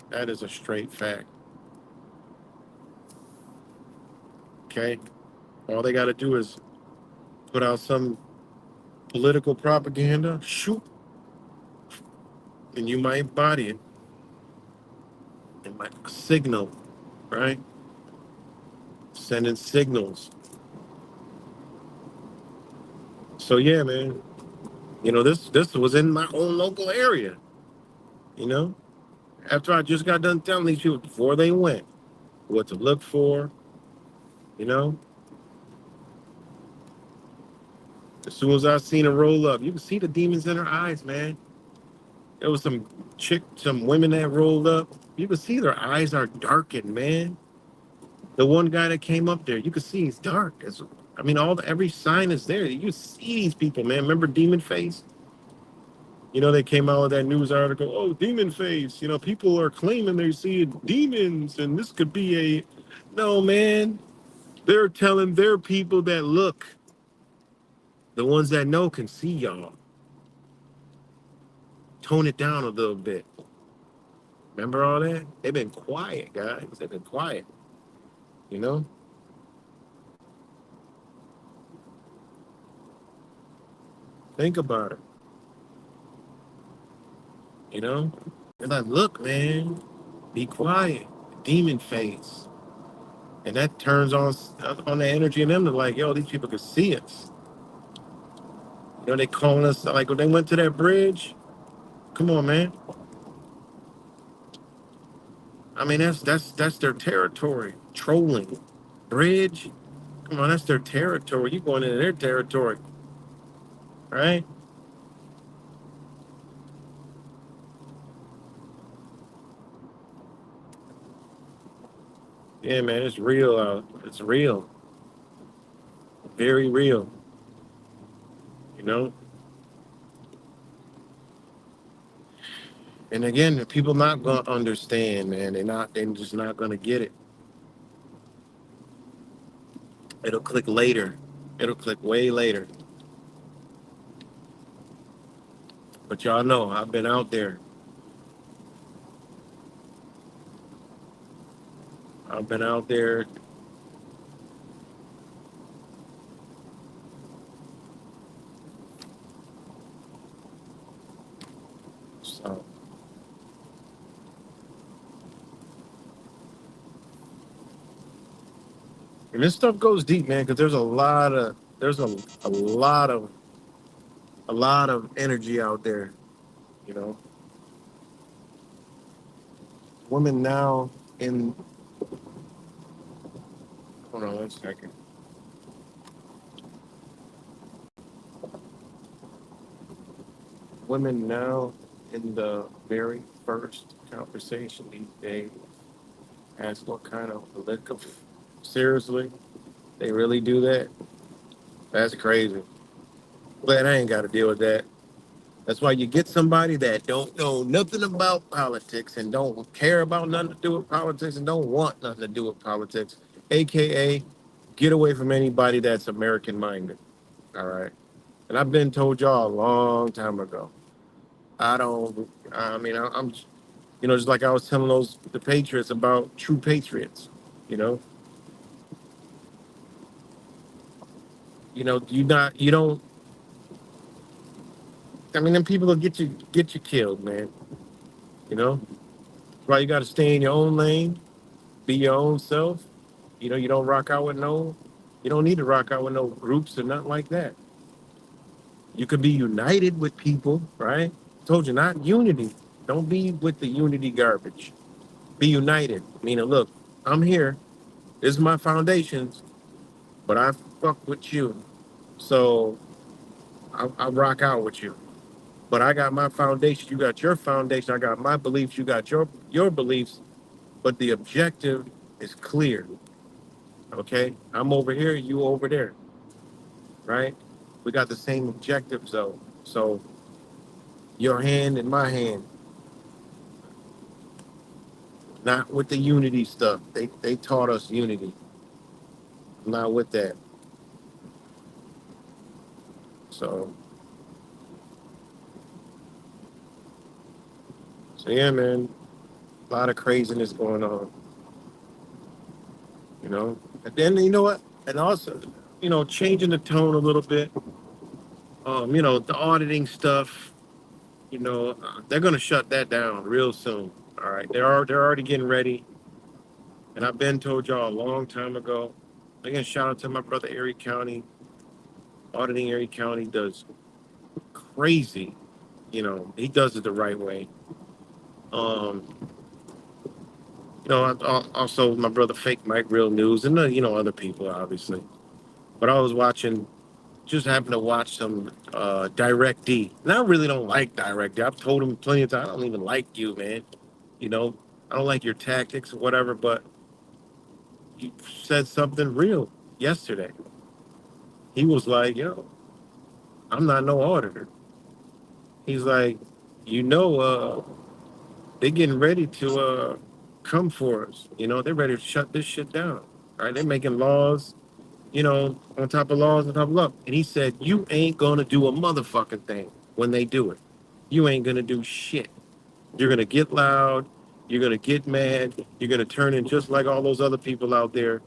[SPEAKER 2] That is a straight fact. Okay. All they got to do is put out some political propaganda, shoot, and you might body it. It might signal, right? Sending signals. So yeah, man. This was in my own local area. You know, after I just got done telling these people before they went what to look for. You know, as soon as I seen her roll up, you can see the demons in her eyes, man. There was some women that rolled up. You could see their eyes are darkened, man. The one guy that came up there, you could see he's dark. I mean, every sign is there. You see these people, man. Remember Demon Face? They came out with that news article. Oh, Demon Face. People are claiming they see demons, and this could be a. No, man. They're telling their people that look. The ones that know can see y'all. Tone it down a little bit. Remember all that? They've been quiet, guys. They've been quiet. You know. Think about it. You know. They're like, look, man. Be quiet. Demon Face. And that turns on the energy in them. They're like, yo, these people can see us. They calling us like when they went to that bridge. Come on, man. I mean, that's their territory. Trolling. Bridge. Come on, that's their territory. You going into their territory, right? Yeah, man, it's real. It's real. Very real. You know. And again, the people not gonna understand, man. They're just not gonna get it. It'll click later. It'll click way later. But y'all know I've been out there. I've been out there. So, and this stuff goes deep, man, because there's a lot of energy out there. You know, women now in hold on one second. Women now in the very first conversation these days ask what kind of liquor. Seriously, they really do that? That's crazy. Glad I ain't got to deal with that. That's why you get somebody that don't know nothing about politics and don't care about nothing to do with politics and don't want nothing to do with politics, aka get away from anybody that's American minded. All right. And I've been told y'all a long time ago. I don't. I mean, I'm. Just like I was telling the patriots about true patriots. You know. You not. You don't. I mean, them people will get you killed, man. You know. That's why you got to stay in your own lane, be your own self. You don't rock out with no. You don't need to rock out with no groups or nothing like that. You could be united with people, right? Told you not unity. Don't be with the unity garbage. Be united. Meaning, look, I'm here. This is my foundations, but I fuck with you. So I rock out with you. But I got my foundation. You got your foundation. I got my beliefs. You got your beliefs. But the objective is clear. Okay? I'm over here. You over there. Right? We got the same objectives though. So your hand in my hand. Not with the unity stuff. They taught us unity. I'm not with that. So So yeah, man, a lot of craziness going on. You know, and then you know what, and also, changing the tone a little bit. The auditing stuff. They're gonna shut that down real soon. All right, they're already getting ready, and I've been told y'all a long time ago. Again, shout out to my brother Erie County. Auditing Erie County does crazy. He does it the right way. Um, also my brother Fake Mike Real News and other people obviously. But I was watching, just happened to watch some Direct D. And I really don't like Direct D. I've told him plenty of times I don't even like you, man. You know, I don't like your tactics or whatever. But he said something real yesterday. He was like, I'm not no auditor. He's like, they're getting ready to come for us. They're ready to shut this shit down. All right, they're making laws, on top of laws, on top of law. And he said, you ain't gonna do a motherfucking thing when they do it. You ain't gonna do shit. You're gonna get loud. You're gonna get mad. You're gonna turn in just like all those other people out there,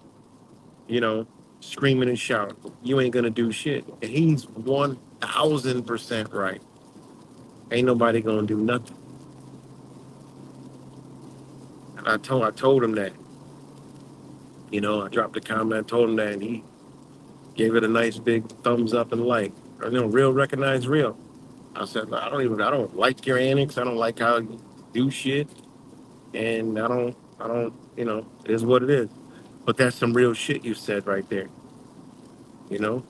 [SPEAKER 2] you know, screaming and shouting. You ain't gonna do shit. And he's 1000% right. Ain't nobody gonna do nothing. And I told him that. I dropped a comment, told him that, and he gave it a nice big thumbs up and like. Real recognize real. I said, I don't like your antics. I don't like how you do shit. And it is what it is. But that's some real shit you said right there, you know?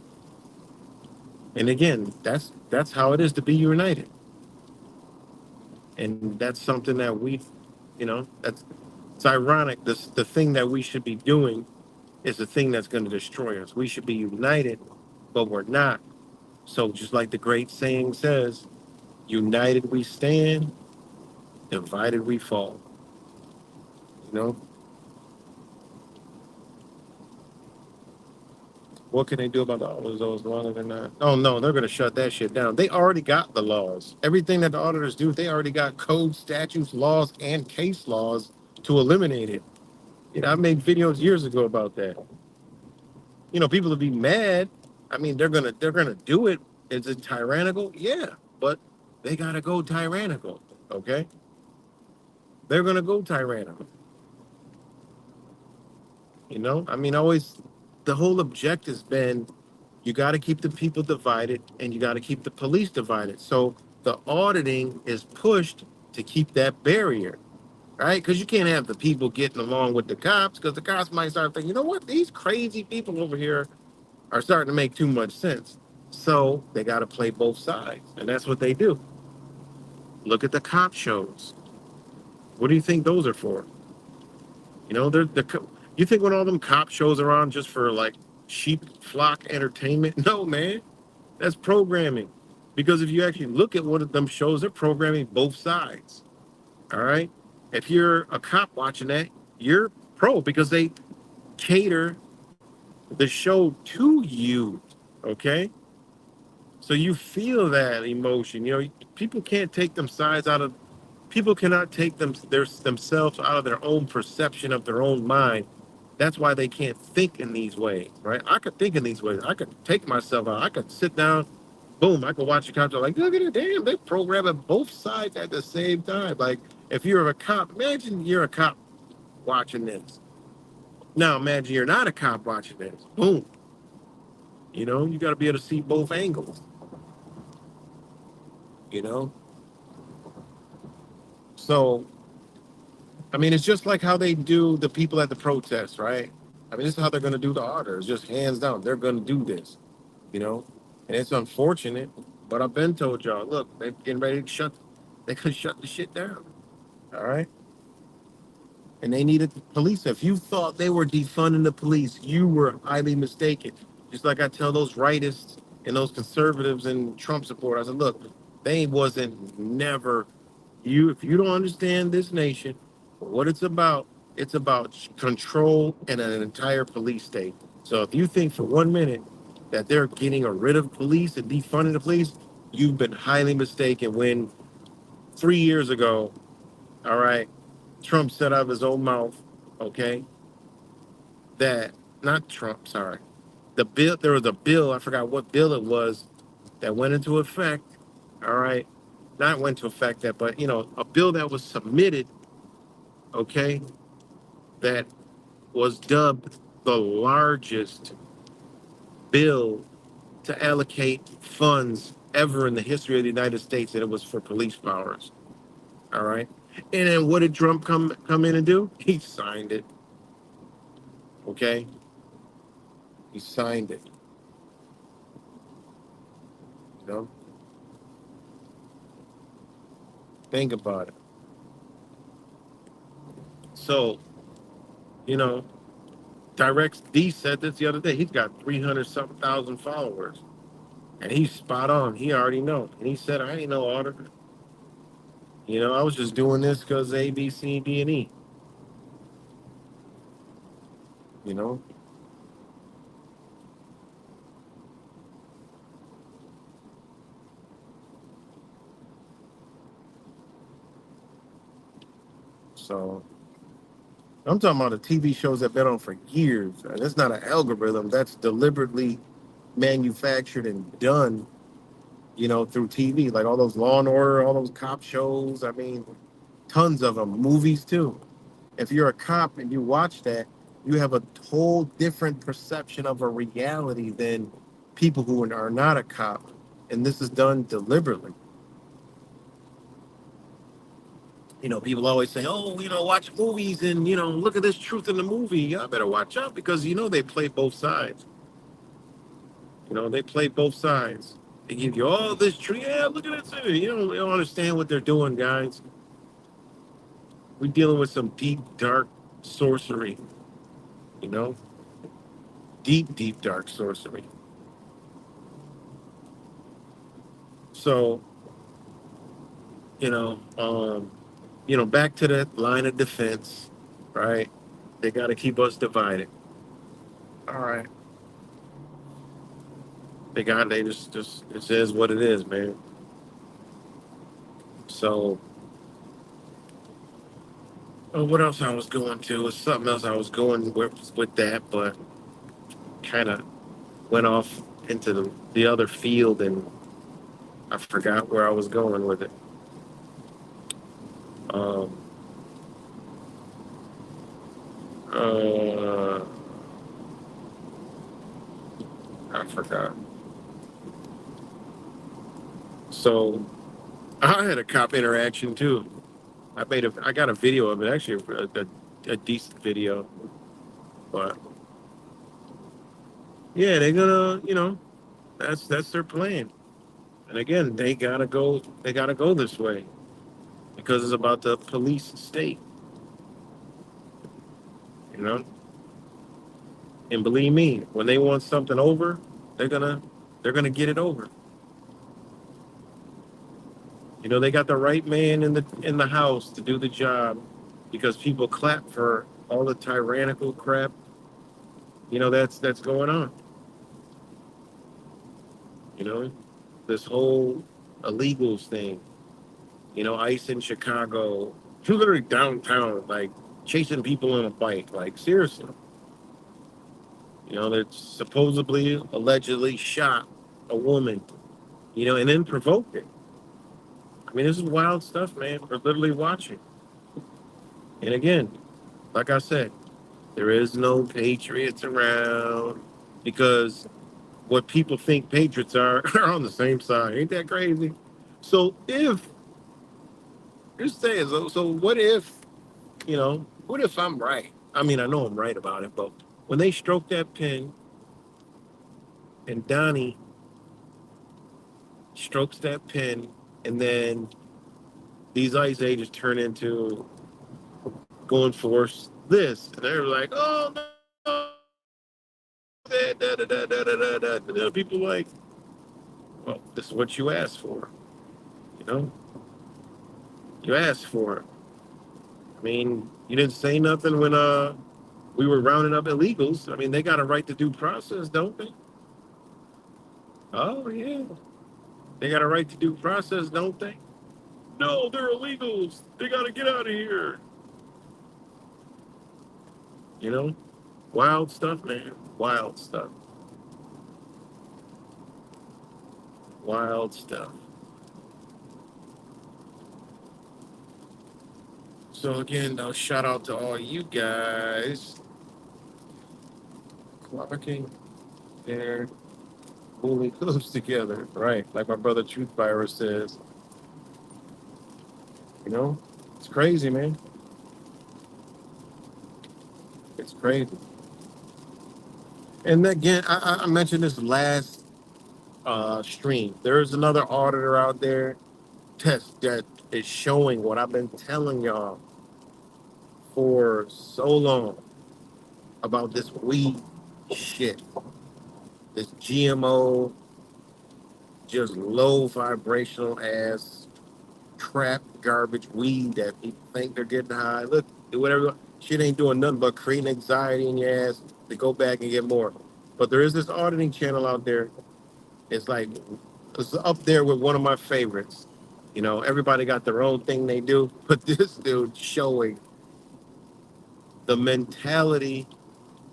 [SPEAKER 2] And again, that's how it is to be united. And that's something that it's ironic. The thing that we should be doing is the thing that's going to destroy us. We should be united, but we're not. So just like the great saying says, united we stand, divided we fall. You know? What can they do about all of those longer than that? Oh no, they're gonna shut that shit down. They already got the laws. Everything that the auditors do, they already got code, statutes, laws, and case laws to eliminate it. I made videos years ago about that. People will be mad. I mean, they're gonna do it. Is it tyrannical? Yeah, but they gotta go tyrannical. Okay, they're gonna go tyrannical. I mean, always the whole objective's been you got to keep the people divided and you got to keep the police divided. So the auditing is pushed to keep that barrier, right? Because you can't have the people getting along with the cops because the cops might start thinking, you know what, these crazy people over here are starting to make too much sense. So they got to play both sides. And that's what they do. Look at the cop shows. What do you think those are for? You think when all them cop shows are on just for like sheep flock entertainment? No, man, that's programming. Because if you actually look at one of them shows, they're programming both sides. All right. If you're a cop watching that, you're pro because they cater the show to you. Okay. So you feel that emotion. People can't take them sides out of people cannot take themselves out of their own perception of their own mind. That's why they can't think in these ways, right? I could think in these ways. I could take myself out. I could sit down, boom, I could watch a cop like, look at it, damn, they programming both sides at the same time. Like, if you're a cop, imagine you're a cop watching this. Now imagine you're not a cop watching this. Boom. You got to be able to see both angles. You know? So I mean, it's just like how they do the people at the protests, right? I mean, this is how they're going to do the orders, just hands down. They're going to do this, you know? And it's unfortunate, but I've been told y'all, look, they're getting ready to they could shut the shit down, all right? And they needed the police. If you thought they were defunding the police, you were highly mistaken. Just like I tell those rightists and those conservatives and Trump supporters, I said, look, they wasn't never if you don't understand this nation, what it's about control and an entire police state. So if you think for 1 minute that they're getting rid of police and defunding the police, you've been highly mistaken when 3 years ago, All right. Trump said out of his own mouth, okay, that not Trump, sorry. The bill, there was a bill, I forgot what bill it was, that went into effect. All right. Not went into effect that, but a bill that was submitted, okay, that was dubbed the largest bill to allocate funds ever in the history of the United States, and it was for police powers. All right. And then what did Trump come in and do? He signed it. Okay. He signed it. You know, think about it. So, you know, Direct D said this the other day. He's got 300 something thousand followers. And he's spot on. He already know. And he said, I ain't no auditor. I was just doing this because A, B, C, D, and E. You know? So I'm talking about the TV shows that been on for years. And it's not an algorithm. That's deliberately manufactured and done, through TV. Like all those Law and Order, all those cop shows. I mean, tons of them. Movies too. If you're a cop and you watch that, you have a whole different perception of a reality than people who are not a cop. And this is done deliberately. People always say, oh, watch movies and, look at this truth in the movie. Y'all better watch out because, they play both sides. They play both sides. They give you all this truth. Yeah, look at this. You don't understand what they're doing, guys. We're dealing with some deep, dark sorcery, you know? Deep, deep, dark sorcery. So, you know, um, back to that line of defense, right? They got to keep us divided. All right. They just, it says what it is, man. So, what else I was going to? Was something else I was going with that, but kind of went off into the other field and I forgot where I was going with it. Um, uh, I forgot. So I had a cop interaction too. I got a video of it, actually, a decent video. But yeah, they're gonna, that's their plan. And again, they gotta go this way because it's about the police state, you know. And believe me, when they want something over, they're gonna they're gonna get it over. They got the right man in the house to do the job because people clap for all the tyrannical crap, that's going on. You know, this whole illegals thing. ICE in Chicago, literally downtown, like chasing people on a bike. Like seriously, that supposedly, allegedly shot a woman, and then provoked it. I mean, this is wild stuff, man. We're literally watching. And again, like I said, there is no patriots around because what people think patriots are are on the same side. Ain't that crazy? So if just saying, so what if I'm right? I mean, I know I'm right about it, but when they stroke that pen and Donnie strokes that pen, and then these ice ages turn into going force this, and they're like, oh no, da, da, da, da, da, da, da. And then people like, well, this is what you asked for, you know? You asked for it. I mean, you didn't say nothing when we were rounding up illegals. I mean, they got a right to due process, don't they? Oh yeah, they got a right to due process, don't they? No, they're illegals. They got to get out of here. You know, wild stuff, man. Wild stuff. Wild stuff. So again, though, shout out to all you guys clocking their moving close together, right? Like my brother Truth Virus says, you know, it's crazy, man. It's crazy. And again, I mentioned this last stream. There is another auditor out there test that is showing what I've been telling y'all for so long about this weed shit, this GMO, just low vibrational ass crap garbage weed that people think they're getting high. Look, do whatever. Shit ain't doing nothing but creating anxiety in your ass to go back and get more. But there is this auditing channel out there. It's like it's up there with one of my favorites. You know, everybody got their own thing they do, but this dude showing the mentality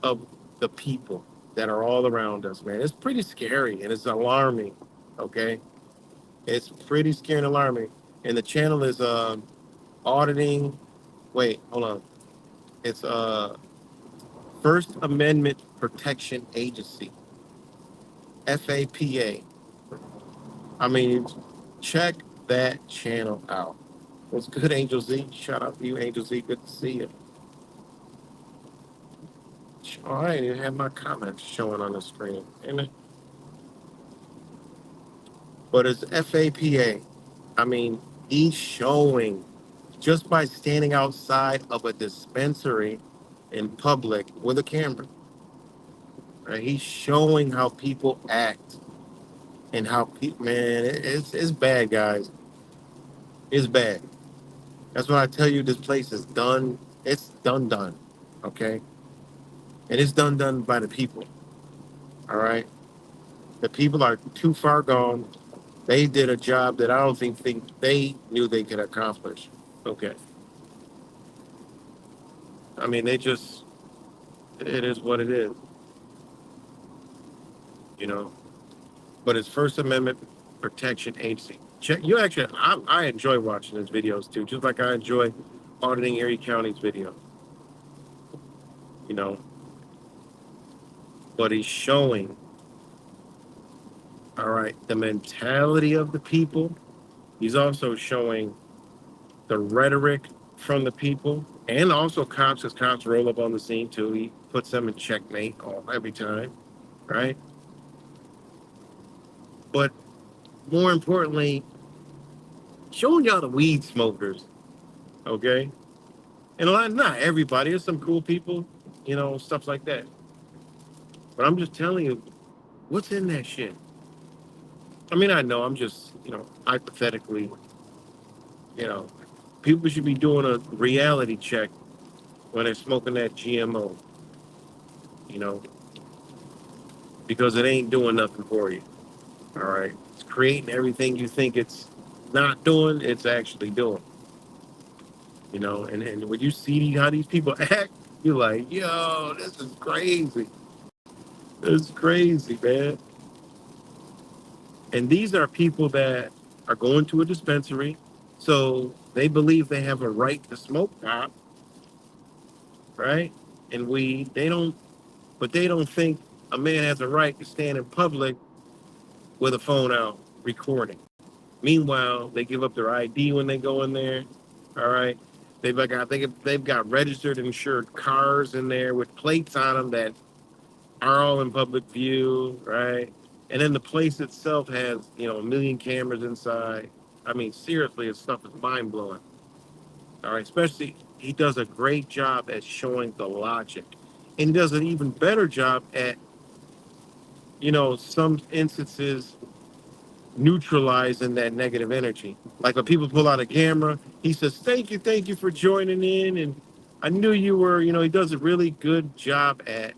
[SPEAKER 2] of the people that are all around us, man. It's pretty scary and it's alarming. Okay, it's pretty scary and alarming. And the channel is auditing. Wait, hold on. It's First Amendment Protection Agency, FAPA. I mean, check that channel out. What's good, Angel Z? Shout out to you, Angel Z. Good to see you. Oh, I didn't even have my comments showing on the screen. But it's FAPA. I mean, he's showing just by standing outside of a dispensary in public with a camera. Right? He's showing how people act and how people, man, it's bad, guys. It's bad. That's why I tell you this place is done. It's done. Okay? And it's done by the people. All right? The people are too far gone. They did a job that I don't think they knew they could accomplish. Okay. I mean, it is what it is, you know. But it's First Amendment Protection Agency. Check. You actually, I enjoy watching his videos too, just like I enjoy auditing Erie County's video, you know. But he's showing, all right, the mentality of the people. He's also showing the rhetoric from the people, and also cops, because cops roll up on the scene too. He puts them in checkmate every time, right? But more importantly, showing y'all the weed smokers, okay? And a lot, not everybody, there's some cool people, you know, stuff like that. But I'm just telling you, what's in that shit? I mean, I know I'm just, you know, hypothetically, you know, people should be doing a reality check when they're smoking that GMO, you know, because it ain't doing nothing for you. All right. It's creating everything you think it's not doing, it's actually doing. You know, and when you see how these people act, you're like, yo, this is crazy. This is crazy, man. And these are people that are going to a dispensary, so they believe they have a right to smoke pot, right? And weed. But they don't think a man has a right to stand in public with a phone out recording. Meanwhile, they give up their ID when they go in there. All right. They've got registered insured cars in there with plates on them that are all in public view, right? And then the place itself has, you know, a million cameras inside. I mean, seriously, his stuff is mind blowing. All right, especially he does a great job at showing the logic, and he does an even better job at, you know, some instances neutralizing that negative energy. Like when people pull out a camera, he says, thank you for joining in. And I knew you were, you know, he does a really good job at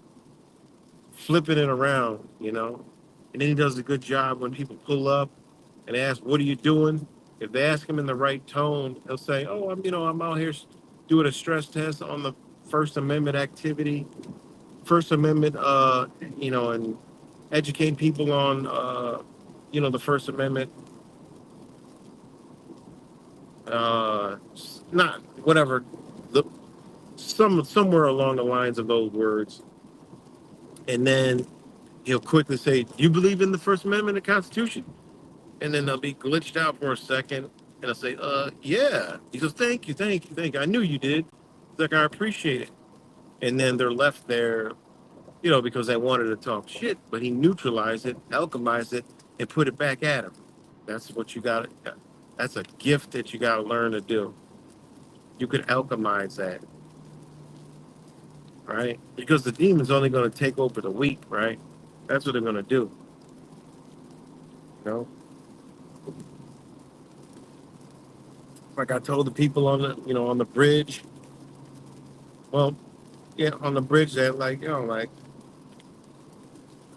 [SPEAKER 2] flipping it around, you know. And then he does a good job when people pull up and ask, what are you doing? If they ask him in the right tone, he'll say, "Oh, I'm out here doing a stress test on the First Amendment activity, First Amendment, and educating people on, the First Amendment, not whatever, the somewhere along the lines of those words." And then he'll quickly say, "You believe in the First Amendment of the Constitution?" And then they'll be glitched out for a second, and I'll say, yeah." He goes, "Thank you, thank you, thank you. I knew you did." It's like, "I appreciate it." And then they're left there, because they wanted to talk shit, but he neutralized it, alchemized it, and put it back at him. That's what you got. That's a gift that you got to learn to do. You could alchemize that, right? Because the demon's only going to take over the weak, right? That's what they're going to do, you know? Like I told the people on the bridge, well, yeah, on the bridge that, I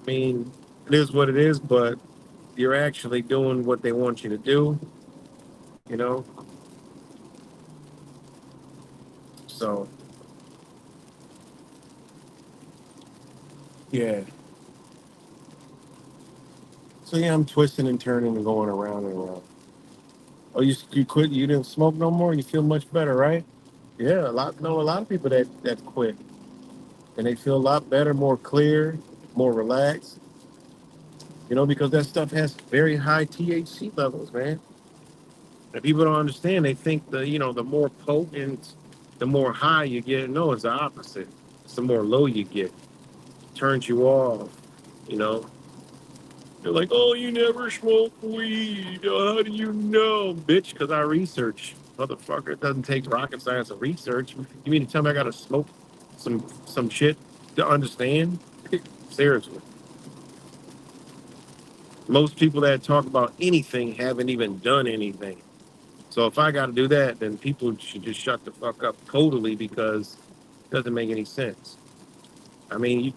[SPEAKER 2] mean, it is what it is, but you're actually doing what they want you to do, you know? So, yeah. So, yeah, I'm twisting and turning and going around and around. Oh, you quit? You didn't smoke no more? You feel much better, right? Yeah, a lot of people that quit and they feel a lot better, more clear, more relaxed, because that stuff has very high THC levels, man. And people don't understand. They think the more potent, the more high you get. No, it's the opposite. It's the more low you get. Turns you off, you know. They're like, "Oh, you never smoke weed. How do you know?" Bitch, because I research. Motherfucker, it doesn't take rocket science to research. You mean to tell me I gotta smoke some shit to understand? Seriously. Most people that talk about anything haven't even done anything. So if I gotta do that, then people should just shut the fuck up totally because it doesn't make any sense. I mean,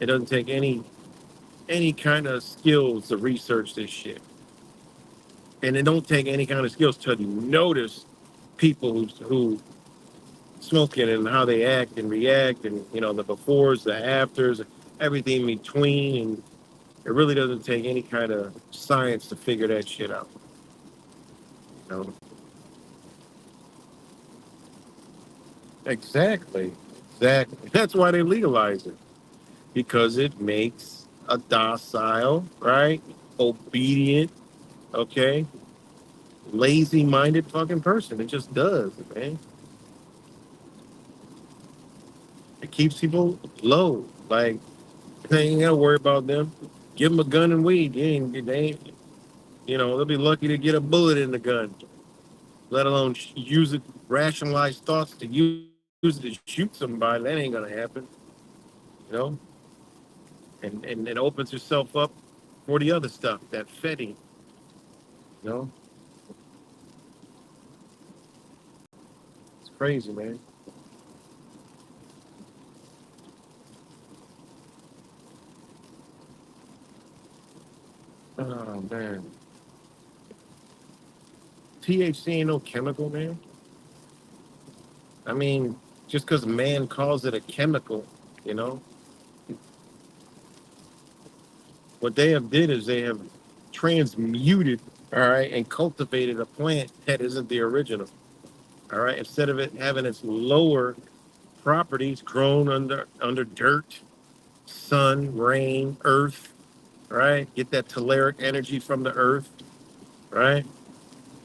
[SPEAKER 2] it doesn't take any kind of skills to research this shit. And it don't take any kind of skills to notice people who smoke it and how they act and react and the befores, the afters, everything in between. And it really doesn't take any kind of science to figure that shit out. You know? Exactly. Exactly. That's why they legalize it. Because it makes a docile, right? Obedient, okay? Lazy minded fucking person. It just does, man. It keeps people low. Like, they ain't gotta worry about them. Give them a gun and weed. They'll be lucky to get a bullet in the gun, let alone use it, rationalize thoughts to use it to shoot somebody. That ain't gonna happen, you know? And it opens yourself up for the other stuff, that fetting, you know? It's crazy, man. Oh, man. THC ain't no chemical, man. I mean, just because man calls it a chemical, you know? What they have did is they have transmuted, all right, and cultivated a plant that isn't the original. All right. Instead of it having its lower properties grown under dirt, sun, rain, earth, right? Get that telluric energy from the earth, right?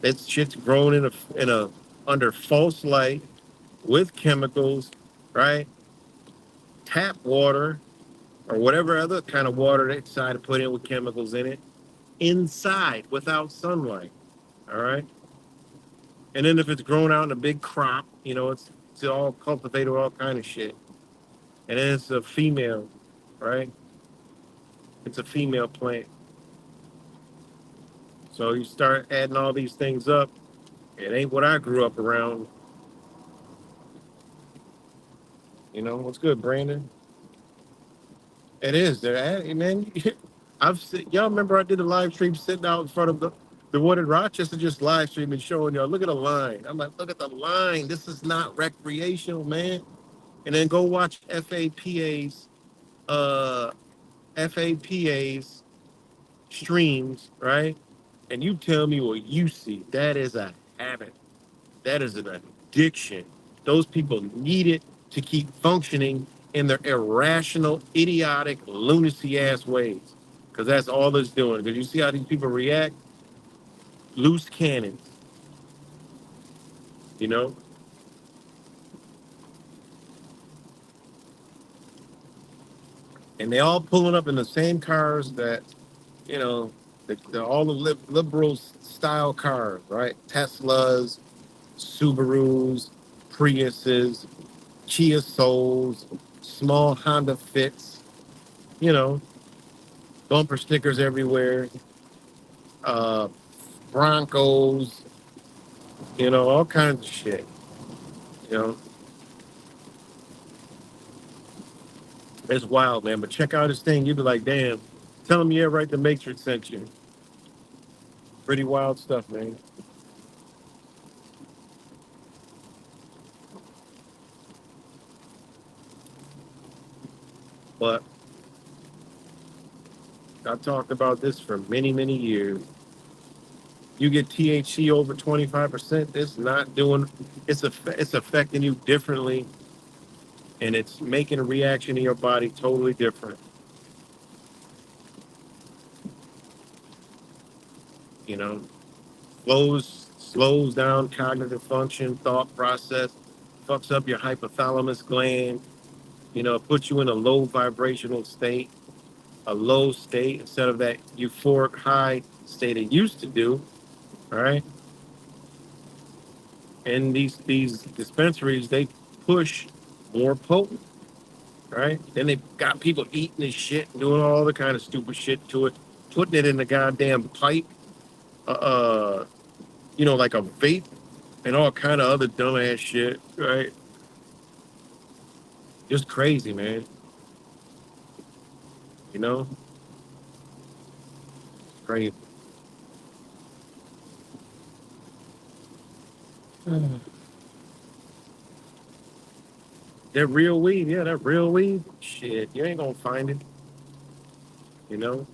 [SPEAKER 2] That shit's grown in a under false light with chemicals, right? Tap water or whatever other kind of water they decide to put in with chemicals in it inside without sunlight. All right. And then if it's grown out in a big crop, it's all cultivated with all kind of shit. And then it's a female, right? It's a female plant. So you start adding all these things up. It ain't what I grew up around. What's good, Brandon? It is. Man. Y'all remember I did a live stream sitting out in front of the The one in Rochester just live streaming showing y'all. Look at the line. I'm like, look at the line. This is not recreational, man. And then go watch uh FAPA's streams, right? And you tell me what you see. That is a habit. That is an addiction. Those people need it to keep functioning in their irrational, idiotic, lunacy ass ways. Because that's all it's doing. Because you see how these people react? Loose cannons, you know? And they all pulling up in the same cars that, you know, all the liberal style cars, right? Teslas, Subarus, Priuses, Kia Souls, small Honda Fits, you know, bumper stickers everywhere, uh, Broncos, you know, all kinds of shit. You know, it's wild, man. But check out this thing, you'd be like, damn. Tell them, yeah, right, the Matrix sent you. Pretty wild stuff, man. But I've talked about this for many, many years. You get THC over 25%, it's not doing, it's affecting you differently, and it's making a reaction in your body totally different. You know, slows down cognitive function, thought process, fucks up your hypothalamus gland. You know, it puts you in a low vibrational state, a low state instead of that euphoric high state it used to do. All right, and these dispensaries, they push more potent. Right, then they got people eating this shit, doing all the kind of stupid shit to it, putting it in the goddamn pipe. Uh, you know, like a vape and all kind of other dumbass shit, right? Just crazy, man. You know, crazy. That real weed, yeah, that real weed, shit, you ain't gonna find it. You know,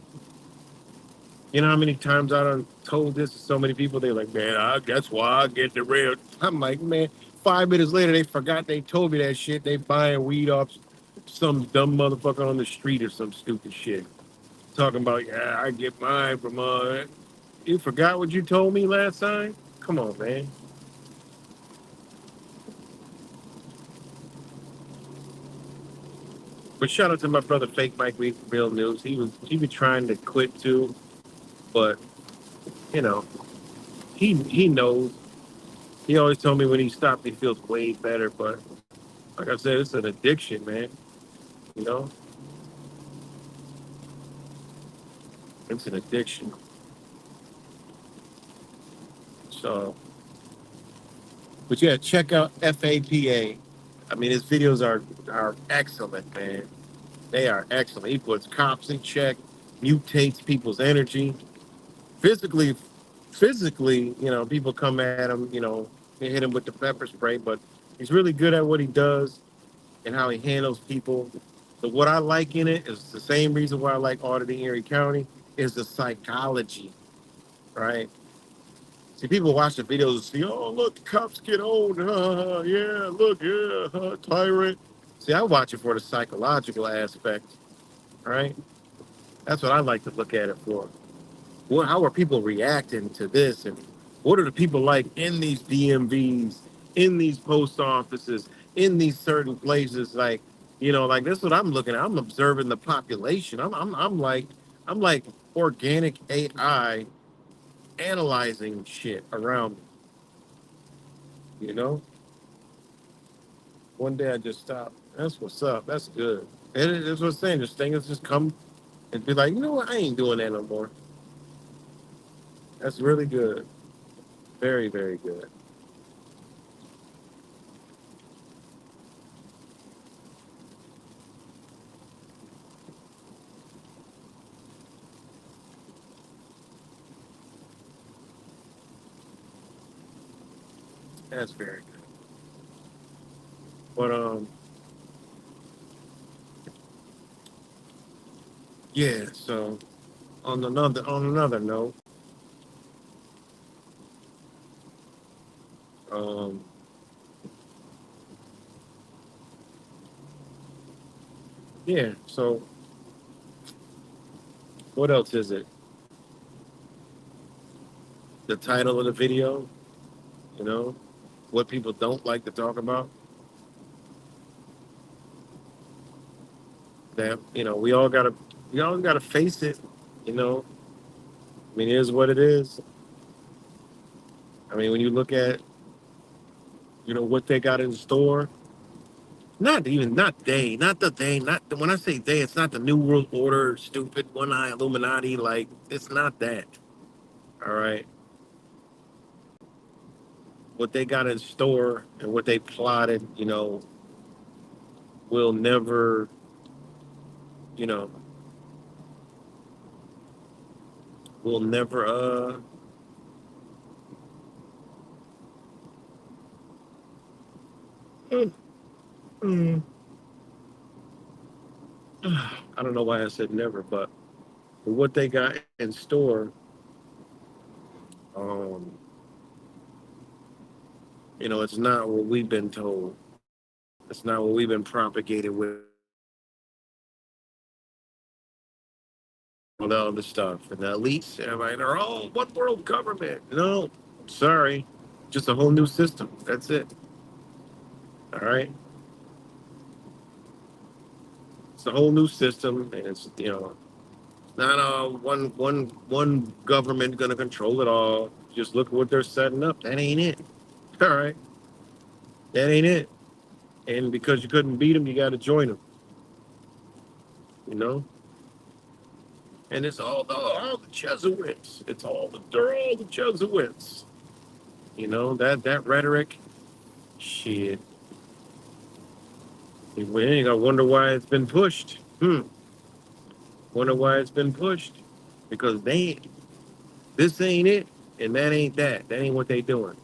[SPEAKER 2] you know how many times I done told this to so many people? They're like, man, that's why I get the real. I'm like, man, 5 minutes later they forgot they told me that shit. They buying weed off some dumb motherfucker on the street or some stupid shit. Talking about, yeah, I get mine from you forgot what you told me last time? Come on, man. But shout out to my brother Fake Mike Reed from Real News. He was trying to quit too, but you know, he knows. He always told me when he stopped he feels way better. But like I said, it's an addiction, man. You know? It's an addiction. So but yeah, check out FAPA. I mean his videos are excellent, man. They are excellent. He puts cops in check, mutates people's energy. physically physically, you know, people come at him, you know, they hit him with the pepper spray, but he's really good at what he does and how he handles people. But what I like in it is the same reason why I like auditing Erie County is the psychology, right? See, people watch the videos and see, oh, look, the cops get old. Yeah, look, yeah, tyrant. See, I watch it for the psychological aspect, right? That's what I like to look at it for. How are people reacting to this, and what are the people like in these DMVs, in these post offices, in these certain places? Like, you know, like this is what I'm looking at. I'm observing the population. I'm like organic AI analyzing shit around me. You know, one day I just stopped. That's what's up. That's good. And it's what I'm saying. This thing is just come and be like, you know what? I ain't doing that no more. That's really good. Very, very good. That's very good. But yeah. So on another note, um, yeah. So what else is it? The title of the video. You know what people don't like to talk about. That we all gotta face it. You know, I mean, it is what it is. I mean, when you look at what they got in store. Not when I say they, it's not the New World Order, stupid one eye Illuminati. Like, it's not that. All right. What they got in store and what they plotted, will never, you know, will never, mm, I don't know why I said never, but what they got in store, um, it's not what we've been told. It's not what we've been propagated with all the other stuff. And the elites, everybody, they're all one world government. No, sorry, just a whole new system. That's it. All right, it's a whole new system, and it's not one government gonna control it all. Just look at what they're setting up. That ain't it. All right, that ain't it. And because you couldn't beat them, you got to join them. You know, and it's all the Jesuits. They're all the Jesuits. That rhetoric. Shit. We I wonder why it's been pushed. Wonder why it's been pushed. Because this ain't it, and that ain't that. That ain't what they doing.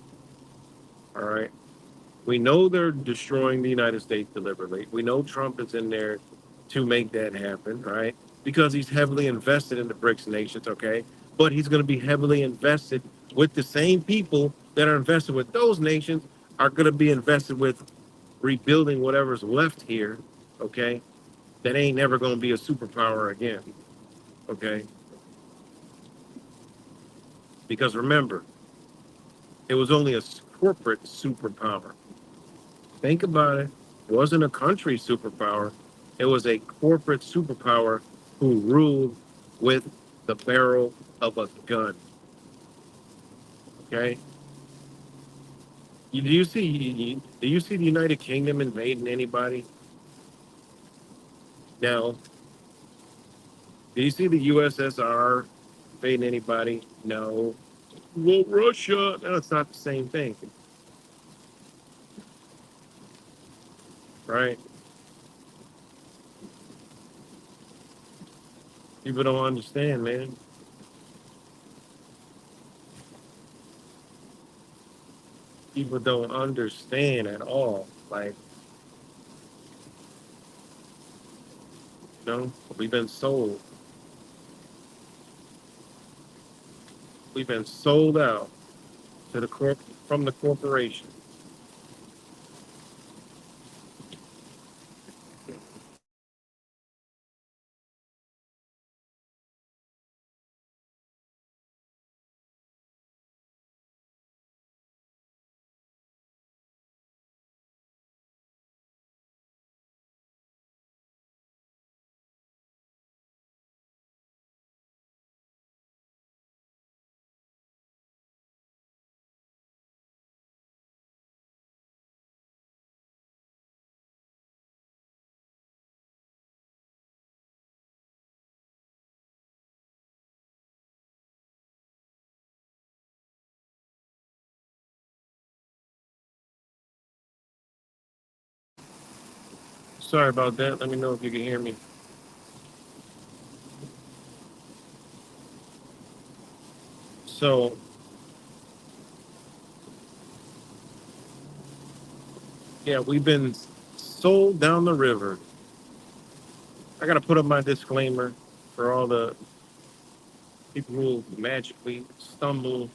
[SPEAKER 2] All right. We know they're destroying the United States deliberately. We know Trump is in there to make that happen, right? Because he's heavily invested in the BRICS nations, okay? But he's going to be heavily invested with the same people that are invested with those nations are going to be invested with rebuilding whatever's left here, okay? That ain't never going to be a superpower again, okay? Because remember, it was only a corporate superpower. Think about it. It wasn't a country superpower. It was a corporate superpower who ruled with the barrel of a gun. Okay. Do you see the United Kingdom invading anybody? No. Do you see the USSR invading anybody? No. Well, Russia. No, it's not the same thing, right? People don't understand, man. People don't understand at all. Like, we've been sold. We've been sold out to the from the corporation. Sorry about that. Let me know if you can hear me. So Yeah, we've been sold down the river. I gotta put up my disclaimer for all the people who magically stumble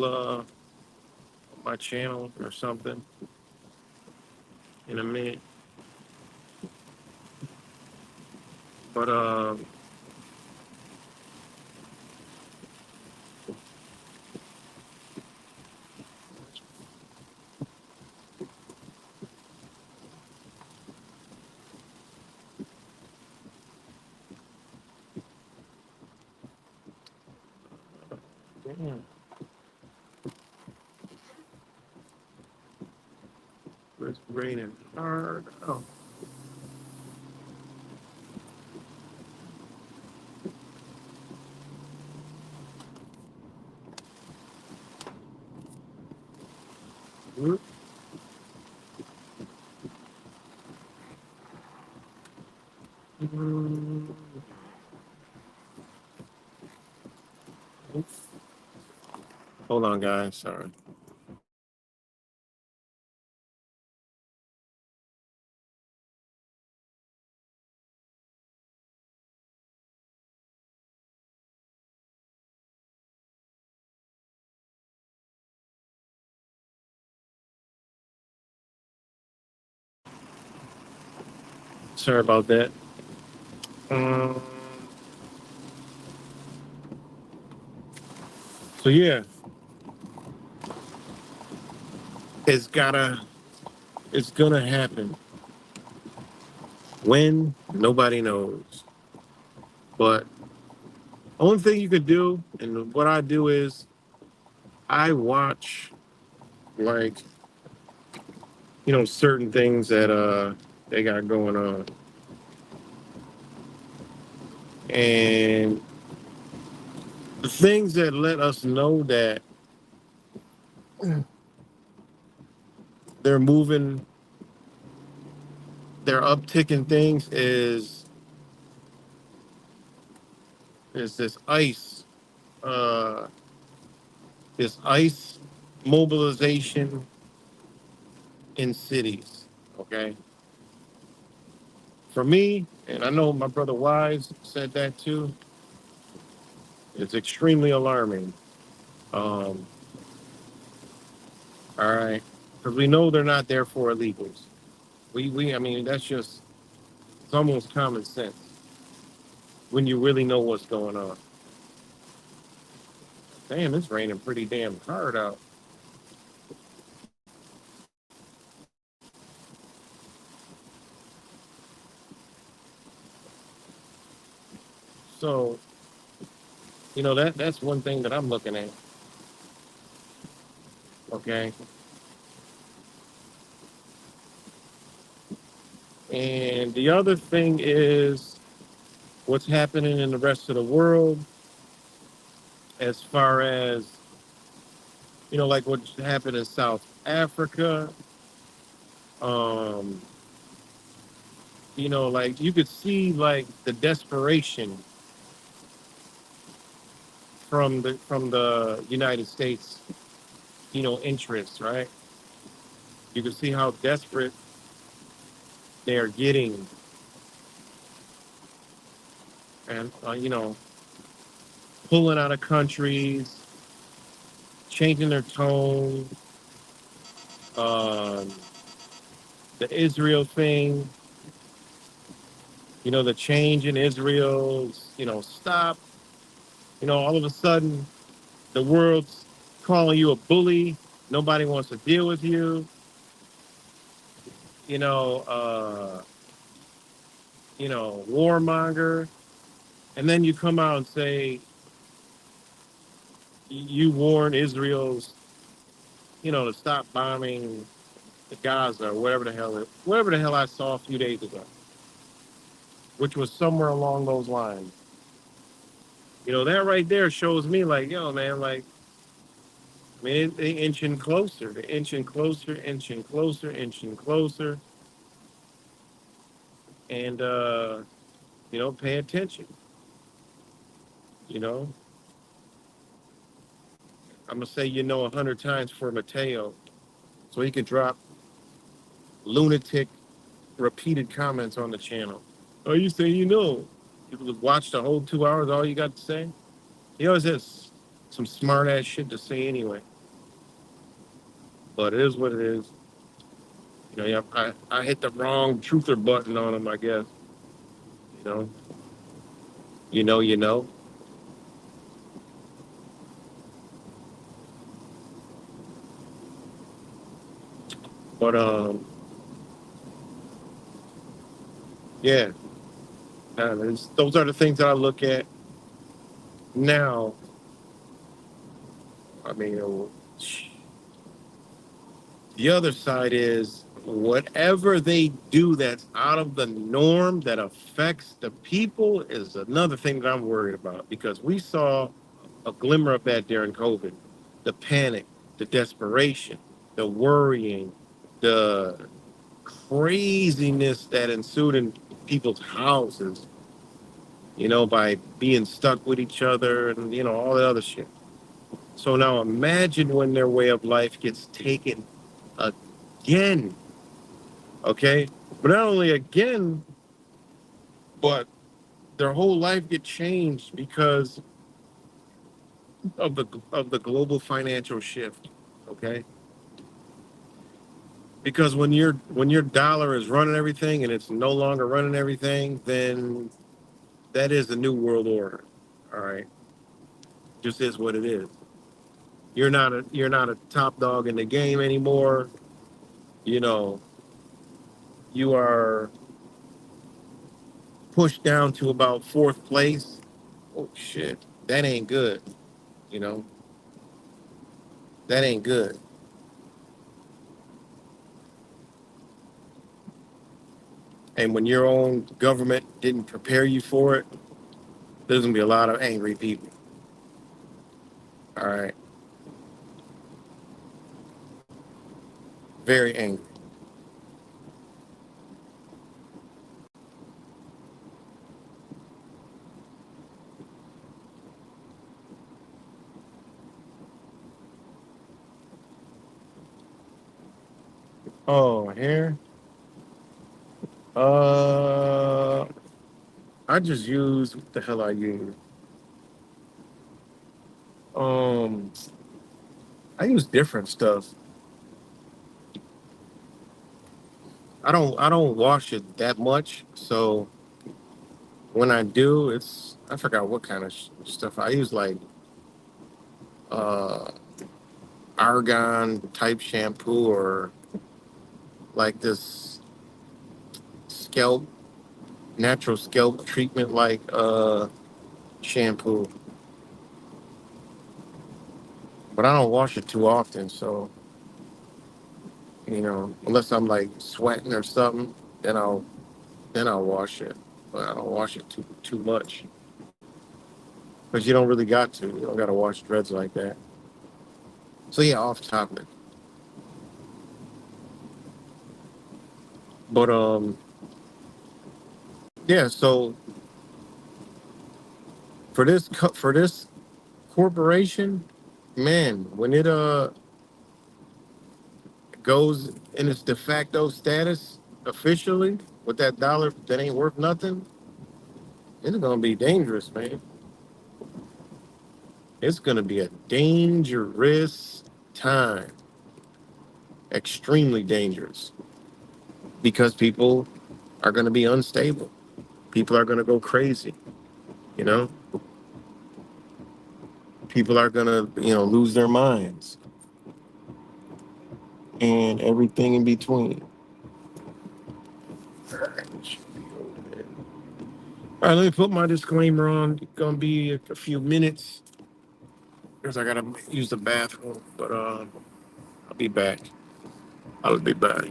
[SPEAKER 2] on my channel or something in a minute. But damn, it's raining hard. Oh, whoop, mm, oops. Hold on, guys. Sorry. Sorry about that. Um, so yeah, it's gotta, it's gonna happen. When nobody knows. But only thing you could do, and what I do is I watch like certain things that they got going on, and the things that let us know that they're moving, they're upticking things is uh, this ice mobilization in cities. Okay, for me, and I know my brother Wise said that too. It's extremely alarming. Um, all right, because we know they're not there for illegals. I mean, that's just it's almost common sense when you really know what's going on. Damn, it's raining pretty damn hard out. So, that's one thing that I'm looking at. Okay, and the other thing is what's happening in the rest of the world, as far as like what happened in South Africa. Um, like you could see like the desperation from the United States, interests, right? You can see how desperate they're getting, and pulling out of countries, changing their tone. Um, the Israel thing, the change in Israel's, stop. All of a sudden, the world's calling you a bully. Nobody wants to deal with you. You know, uh, warmonger. And then you come out and say you warn Israel's, to stop bombing the Gaza or whatever the hell I saw a few days ago, which was somewhere along those lines. That right there shows me like, yo, man, like, I mean, they inching closer, they're inching closer, inching closer, inching closer, and pay attention. You know, I'm gonna say 100 times for Mateo. so he can drop lunatic repeated comments on the channel. Oh, you say you know. People have watched the whole 2 hours, all you got to say. He always has some smart ass shit to say anyway. But it is what it is. You know, yeah, I hit the wrong truther button on him, I guess. You know. You know. But yeah. Those are the things that I look at now. I mean, the other side is whatever they do that's out of the norm that affects the people is another thing that I'm worried about, because we saw a glimmer of that during COVID. The panic, the desperation, the worrying, the craziness that ensued in people's houses, by being stuck with each other and, all the other shit. So now imagine when their way of life gets taken again. Okay? But not only again, but their whole life get changed because of the global financial shift. Okay? Because when your dollar is running everything and it's no longer running everything, then that is the new world order. All right? Just is what it is. You're not a top dog in the game anymore. You are pushed down to about fourth place. Oh shit, that ain't good. You know, that ain't good. And when your own government didn't prepare you for it, there's gonna be a lot of angry people. All right, very angry. Oh, here. Uh, I just use what the hell I use. Um, I use different stuff. I don't wash it that much, so when I do, I forgot what kind of stuff I use, like uh argan type shampoo, or like this scalp natural scalp treatment like shampoo. But I don't wash it too often, so unless I'm like sweating or something, then I'll wash it. But I don't wash it too much. Because you don't really got to. You don't gotta wash dreads like that. So yeah, off topic. But yeah, so for this corporation, man, when it goes in its de facto status officially with that dollar that ain't worth nothing, it's gonna be dangerous, man. It's gonna be a dangerous time. Extremely dangerous. Because people are gonna be unstable. People are gonna go crazy, you know? People are gonna, lose their minds. And everything in between. All right, let me put my disclaimer on. It's gonna be a few minutes because I gotta use the bathroom. But I'll be back. I'll be back.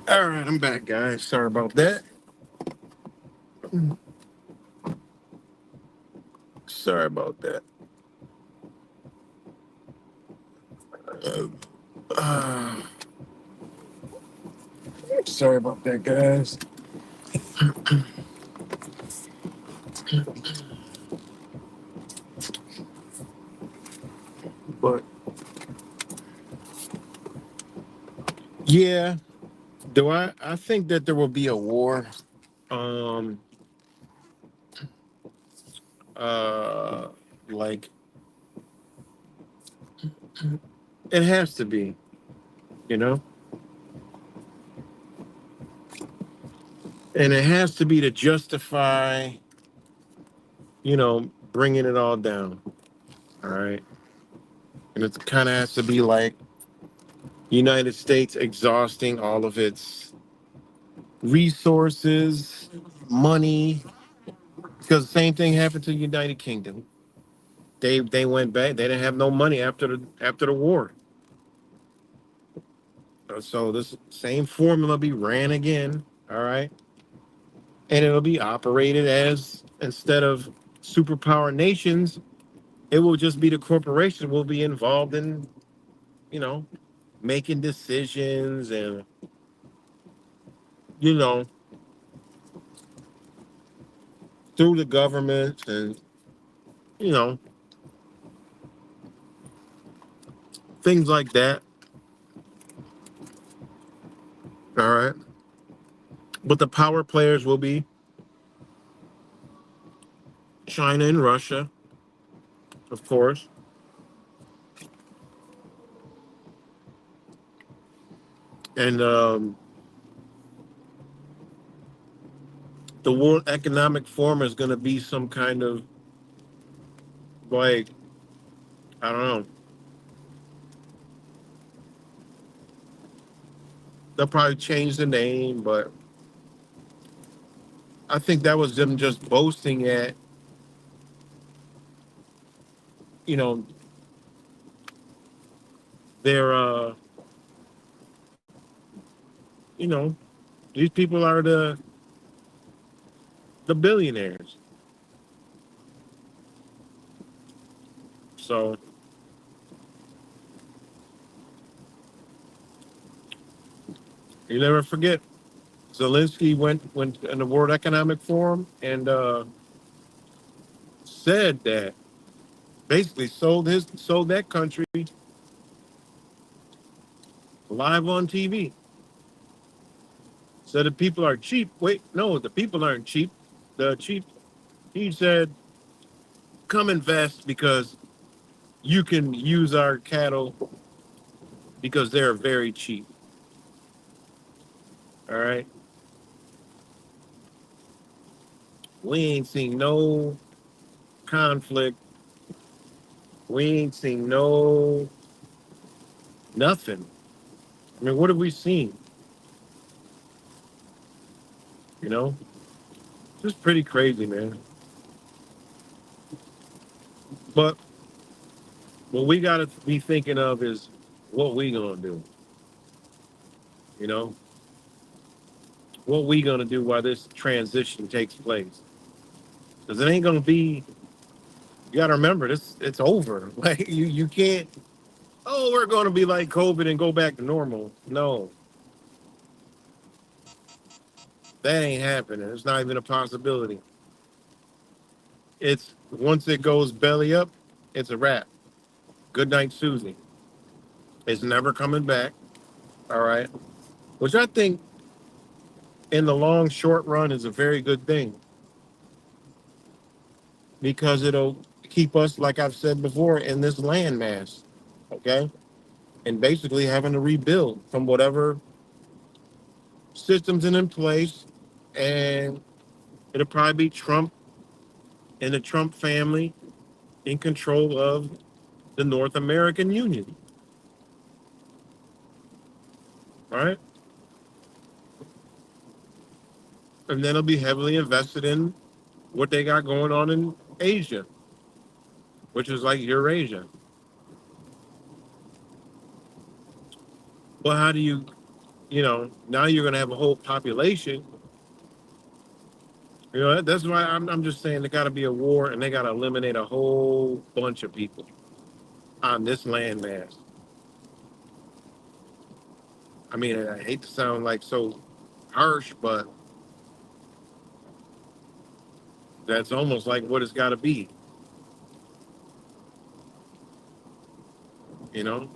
[SPEAKER 2] All right, I'm back, guys. Sorry about that. Sorry about that. Uh, Sorry about that, guys. But yeah, do I think that there will be a war. Um uh like it has to be, you know? And it has to be to justify, bringing it all down. All right. And it kind of has to be like United States exhausting all of its resources, money, because the same thing happened to United Kingdom. They went back. They didn't have no money after the war. So this same formula be ran again. All right, and it'll be operated as, instead of superpower nations, it will just be the corporation will be involved in, you know, making decisions and, you know through the government and, you know, things like that. All right. But the power players will be China and Russia, of course. And the World Economic Forum is going to be some kind of like, I don't know. They'll probably change the name, but I think that was them just boasting at, you know, their, you know, these people are the billionaires. So you never forget. Zelensky went in the World Economic Forum and said that basically sold that country live on TV. Said the people are cheap. Wait, no, the people aren't cheap. The cheap. He said, "Come invest because you can use our cattle because they're very cheap." All right, we ain't seen no conflict. We ain't seen no nothing. I mean, what have we seen? You know, just pretty crazy, man. But what we got to be thinking of is what we gonna do. You know, what we gonna do while this transition takes place? Because it ain't gonna be. You got to remember this. It's over. Like you can't. Oh, we're gonna be like COVID and go back to normal. No, that ain't happening. It's not even a possibility. It's once it goes belly up, it's a wrap. Good night, Susie. It's never coming back. All right, which I think in the long short run is a very good thing because it'll keep us, like I've said before, in this landmass. Okay, and basically having to rebuild from whatever systems in place, and it'll probably be Trump and the Trump family in control of the North American Union. All right, and then it'll be heavily invested in what they got going on in Asia, which is like Eurasia. Well, how do you, now you're going to have a whole population. That's why I'm just saying there got to be a war and they got to eliminate a whole bunch of people on this landmass. I mean, I hate to sound like so harsh, but that's almost like what it's got to be, you know?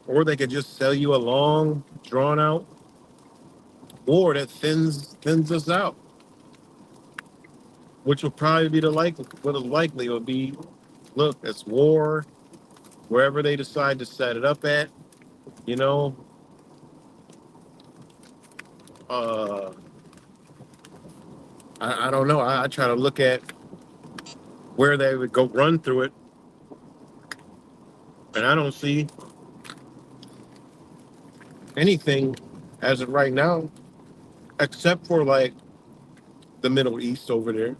[SPEAKER 2] Or they could just sell you a long, drawn out war that thins us out, which will probably be the likely. What is likely will be, look, it's war wherever they decide to set it up at. You know, uh, I don't know. I try to look at where they would go run through it, and I don't see anything as of right now, except for like the Middle East over there.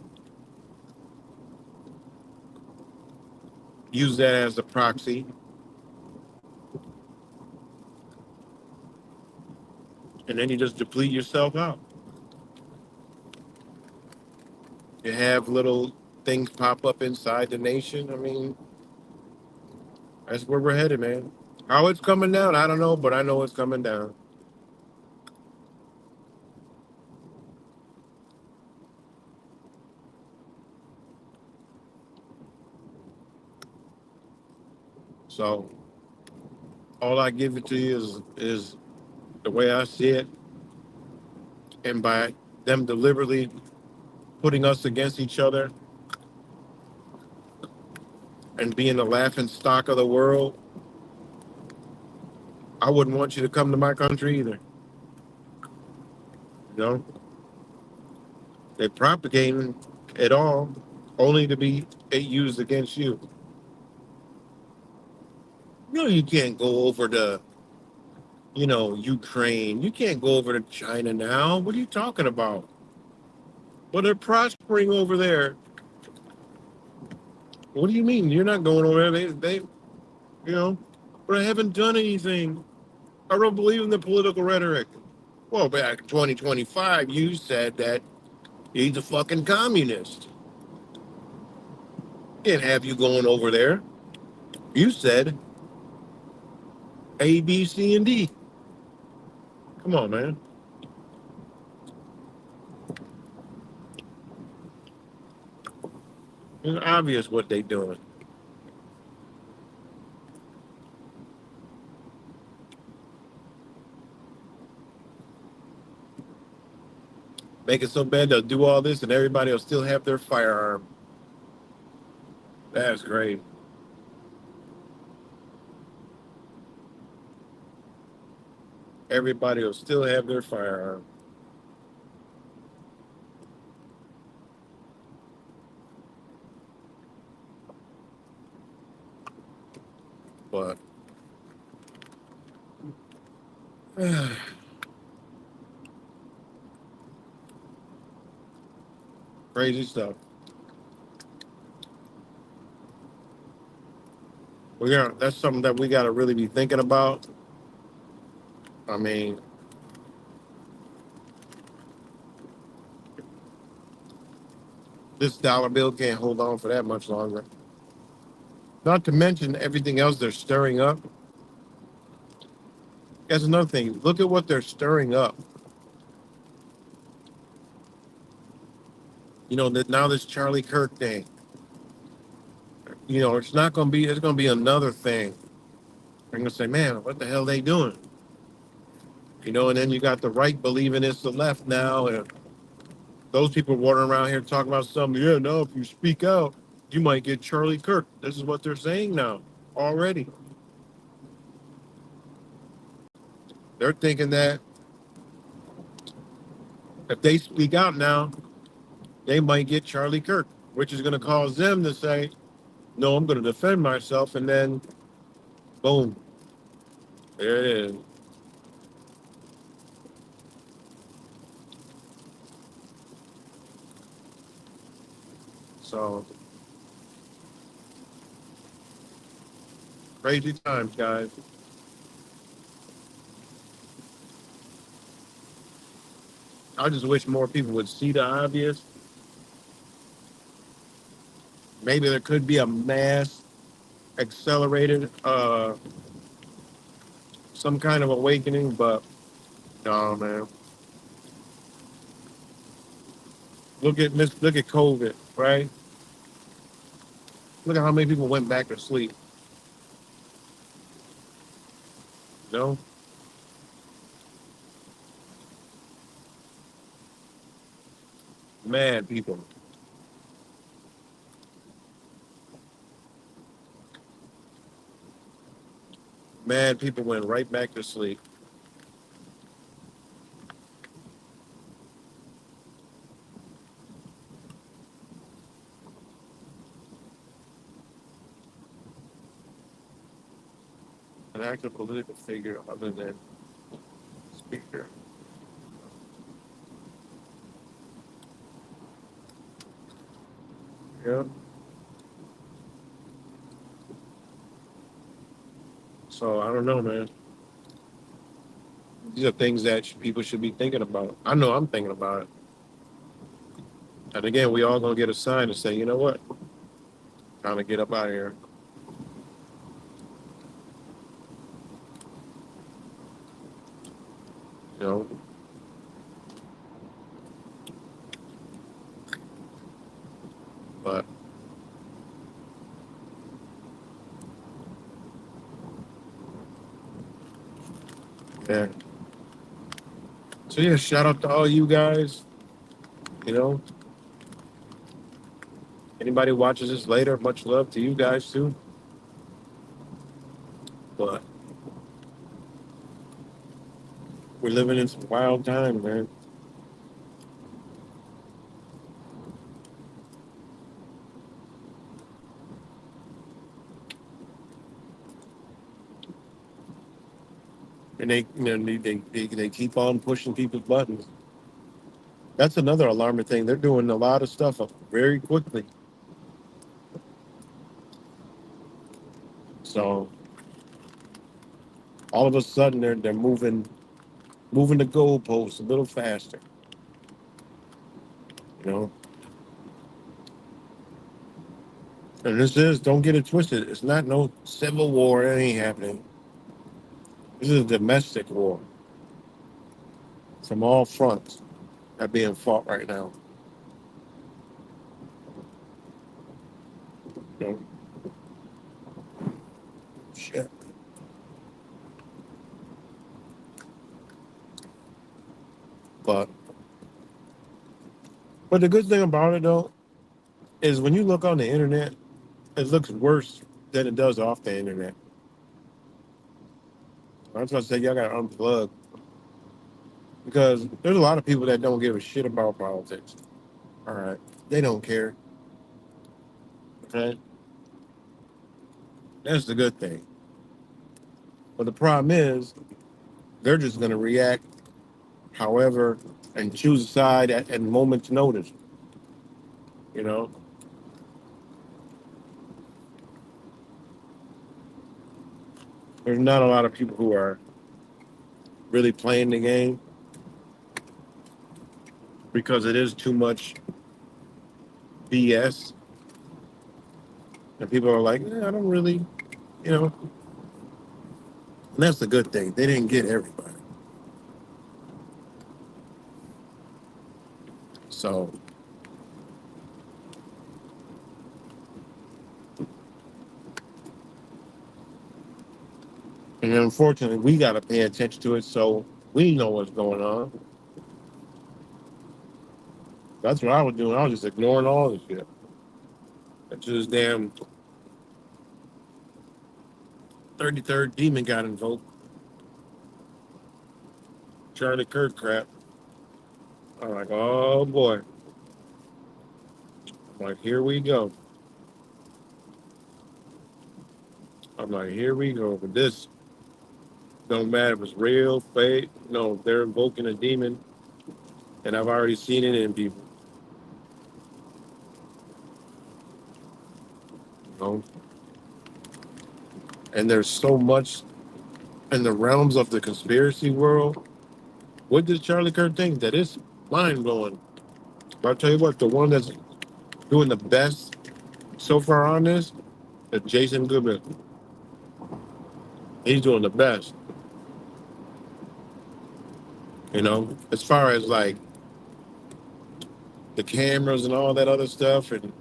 [SPEAKER 2] Use that as a proxy, and then you just deplete yourself out. You have little things pop up inside the nation. I mean, that's where we're headed, man. How it's coming down, I don't know, but I know it's coming down. So all I give it to you is the way I see it, and by them deliberately putting us against each other and being the laughing stock of the world, I wouldn't want you to come to my country either. You know, they're propagating it all only to be used against you. You know, you can't go over to, Ukraine. You can't go over to China now. What are you talking about? Well, they're prospering over there. What do you mean? You're not going over there. You know, but I haven't done anything. I don't believe in the political rhetoric. Well, back in 2025, you said that he's a fucking communist. Can't have you going over there. You said A, B, C, and D. Come on, man. It's obvious what they doing. Make it so bad they'll do all this and everybody will still have their firearm. That's great. Everybody will still have their firearm. But crazy stuff. That's something that we gotta really be thinking about. I mean, this dollar bill can't hold on for that much longer. Not to mention everything else they're stirring up. That's another thing. Look at what they're stirring up. That now this Charlie Kirk thing. It's not gonna be. It's gonna be another thing. They're gonna say, "Man, what the hell they doing?" And then you got the right believing it's the left now, and those people wandering around here talking about something. Yeah, no, if you speak out, you might get Charlie Kirk. This is what they're saying now already. They're thinking that if they speak out now, they might get Charlie Kirk, which is going to cause them to say, "No, I'm going to defend myself," and then, boom, there it is. So crazy times, guys. I just wish more people would see the obvious. Maybe there could be a mass accelerated some kind of awakening, but no, man. Look at COVID, right? Look at how many people went back to sleep. You know, mad people, mad people went right back to sleep. An active political figure other than speaker. Yeah. So I don't know, man. These are things that people should be thinking about. I know I'm thinking about it. And again, we all gonna get a sign to say, you know what? Time to get up out of here. You know, but Yeah. So yeah, shout out to all you guys. You know, anybody watches this later, much love to you guys too. But we're living in some wild times, man. And they keep on pushing people's buttons. That's another alarming thing. They're doing a lot of stuff very quickly. So all of a sudden they're moving the goalposts a little faster. You know, and this is, don't get it twisted. It's not no civil war. It ain't happening. This is a domestic war from all fronts that being fought right now. You know, shit. But the good thing about it though is when you look on the internet, it looks worse than it does off the internet. That's why I say y'all gotta unplug because there's a lot of people that don't give a shit about politics. All right, they don't care. Okay, that's the good thing. But the problem is they're just gonna react however and choose a side at moment's notice. You know, there's not a lot of people who are really playing the game because it is too much BS, and people are like, I don't really, you know. And that's the good thing. They didn't get everybody. So, and unfortunately, we got to pay attention to it so we know what's going on. That's what I was doing. I was just ignoring all this shit. Until this damn 33rd demon got invoked. Charlie Kirk crap. I'm like, oh boy. I'm like, here we go. I'm like, here we go. But this don't matter if it's real, fake. No, they're invoking a demon, and I've already seen it in people. You know? And there's so much in the realms of the conspiracy world. What does Charlie Kirk think? That is mind blowing. But I'll tell you what, the one that's doing the best so far on this is Jason Goodman. He's doing the best. You know, as far as like the cameras and all that other stuff and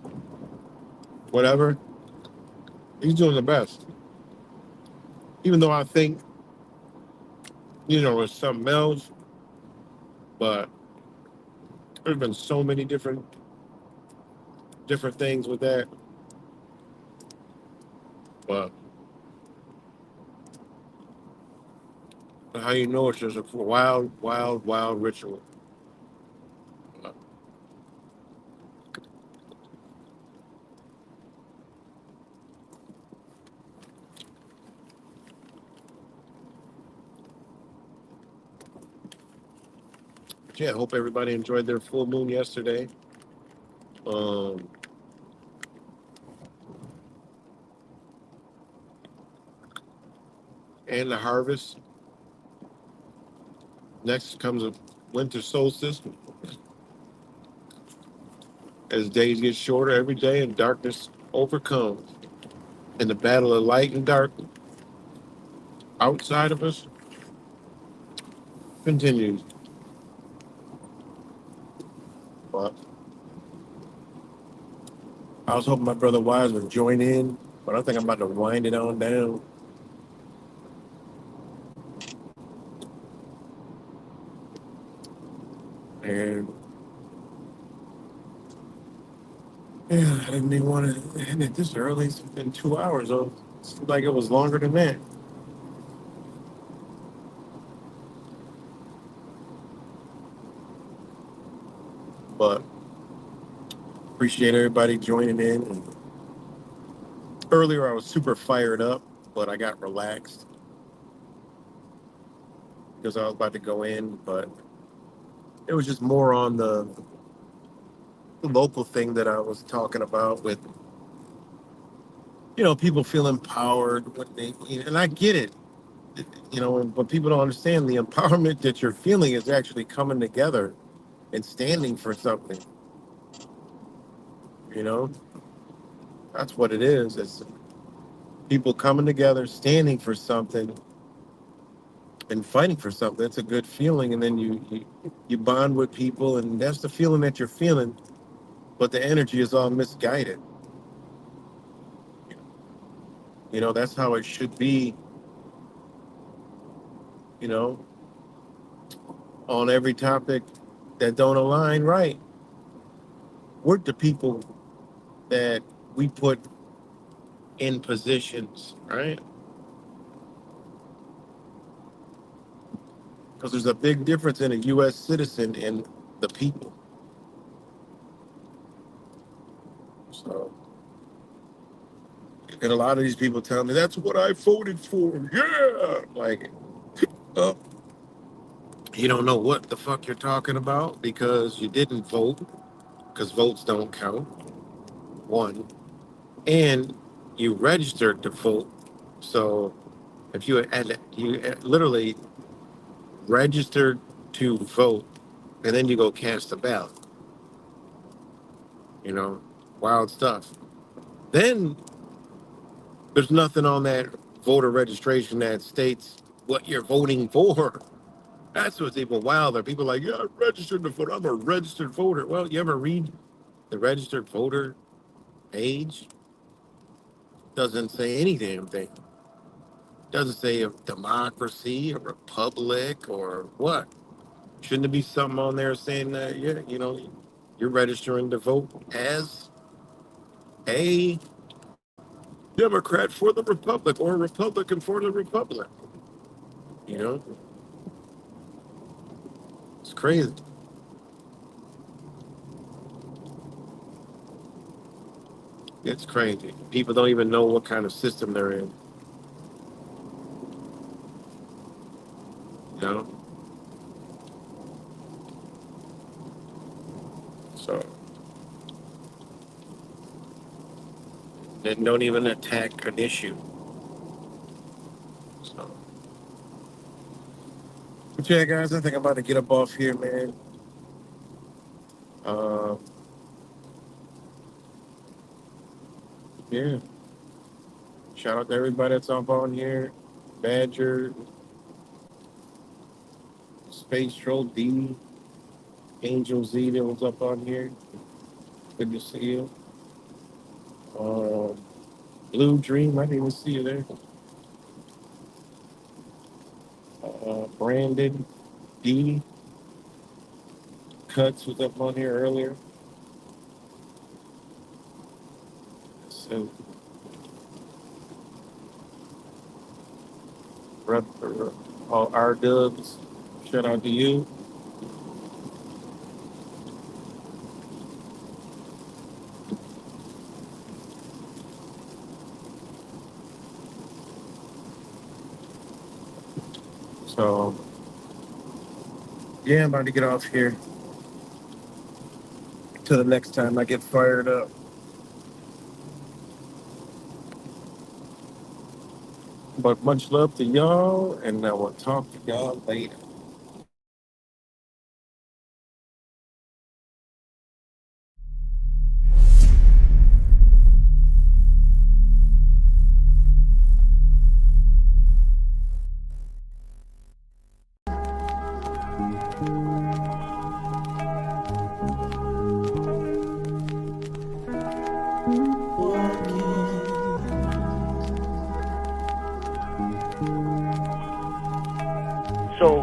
[SPEAKER 2] whatever, he's doing the best. Even though I think, it's something else, but there's been so many different things with that. But how you know it's just a wild, wild, wild ritual. But, yeah, I hope everybody enjoyed their full moon yesterday. Um, and the harvest. Next comes a winter solstice. As days get shorter every day and darkness overcomes. And the battle of light and dark outside of us continues. But I was hoping my brother Wise would join in, but I think I'm about to wind it on down. Yeah, I didn't even want to end it this early. It's been 2 hours. Oh, it seemed like it was longer than that. But appreciate everybody joining in. And earlier, I was super fired up, but I got relaxed because I was about to go in. But it was just more on the local thing that I was talking about with, people feel empowered. And I get it. But people don't understand the empowerment that you're feeling is actually coming together and standing for something. You know, that's what it is. It's people coming together, standing for something, and fighting for something. It's a good feeling, and then you bond with people, and that's the feeling that you're feeling. But the energy is all misguided. That's how it should be. You know, on every topic that don't align right. We're the people that we put in positions, right? Because there's a big difference in a U.S. citizen and the people. So, and a lot of these people tell me that's what I voted for. Yeah, like, oh, you don't know what the fuck you're talking about because you didn't vote because votes don't count. One, and you registered to vote. So if you literally registered to vote and then you go cast a ballot, you know, wild stuff. Then there's nothing on that voter registration that states what you're voting for. That's what's even wilder. People are like, yeah, I registered to vote. I'm a registered voter. Well, you ever read the registered voter page? Doesn't say any damn thing. Doesn't say a democracy, a republic, or what. Shouldn't there be something on there saying that, yeah, you're registering to vote as a Democrat for the Republic or a Republican for the Republic? You know, it's crazy. It's crazy. People don't even know what kind of system they're in. You know, so they don't even attack an issue. So, but yeah, guys, I think I'm about to get up off here, man. Uh, yeah. Shout out to everybody that's up on here. Badger, Space Troll D, Angel Z that was up on here. Good to see you. Um, Blue Dream, I didn't even see you there. Brandon D. Cuts was up on here earlier. So, brother, all R Dubs, shout out to you. So, yeah, I'm about to get off here. Till the next time I get fired up. But much love to y'all, and I will talk to y'all later.
[SPEAKER 3] So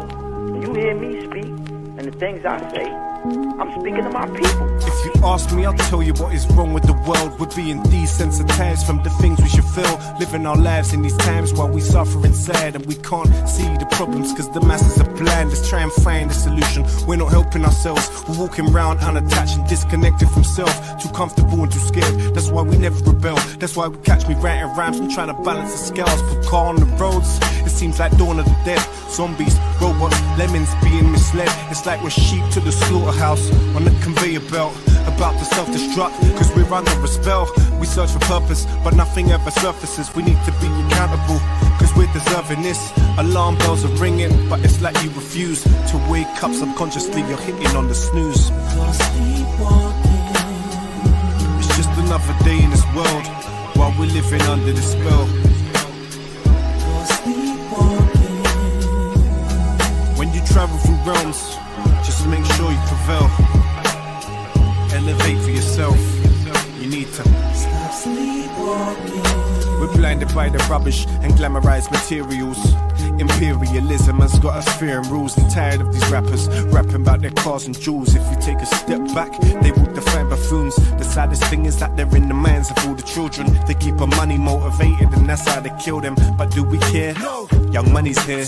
[SPEAKER 3] when you hear me speak and the things I say, I'm speaking to my people.
[SPEAKER 4] If you ask me, I'll tell you what is wrong with the world. We're being desensitized from the things we should feel. Living our lives in these times while we suffer inside, and we can't see the problems cause the masses are blind. Let's try and find a solution. We're not helping ourselves. We're walking around unattached and disconnected from self. Too comfortable and too scared. That's why we never rebel. That's why we catch me writing rhymes and trying to balance the scales. Put car on the roads. It seems like dawn of the dead. Zombies, robots, lemons being misled. It's like we're sheep to the slaughterhouse on the conveyor belt, about to self-destruct, cause we're under a spell. We search for purpose, but nothing ever surfaces. We need to be accountable, cause we're deserving this. Alarm bells are ringing, but it's like you refuse to wake up. Subconsciously you're hitting on the snooze. It's just another day in this world, while we're living under the spell. When you travel through realms, just make sure you prevail. Elevate for yourself. You need to stop sleepwalking. We're blinded by the rubbish and glamorized materials. Imperialism has got us fearing rules, and tired of these rappers rapping about their cars and jewels. If you take a step back, they will define buffoons. The saddest thing is that they're in the minds of all the children. They keep our money motivated and that's how they kill them. But do we care? No. Young money's here.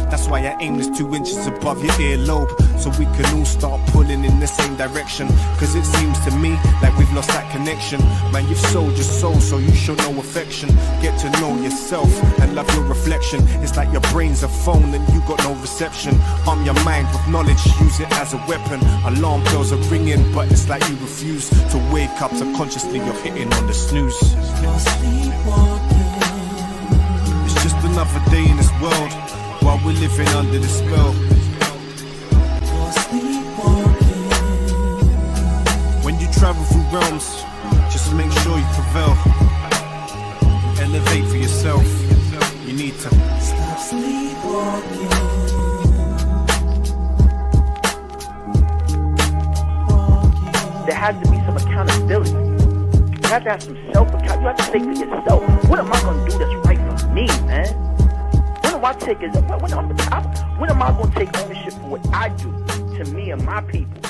[SPEAKER 4] That's why I aim this 2 inches above your earlobe, so we can all start pulling in the same direction. Cause it seems to me like we've lost that connection. Man, you've sold your soul, so you show no affection. Get to know yourself and love your reflection. It's like your brain's a phone and you got no reception. Arm your mind with knowledge, use it as a weapon. Alarm bells are ringing, but it's like you refuse to wake up. Subconsciously you're hitting on the snooze. It's just another day in this world, while we're living under the spell. When you travel through realms, just make sure you prevail. Elevate for yourself. You need to stop sleepwalking.
[SPEAKER 3] There has to be some accountability. You have to have some self-account. You have to say to yourself, what am I going to do that's right for me, man? When am I going to take ownership for what I do to me and my people?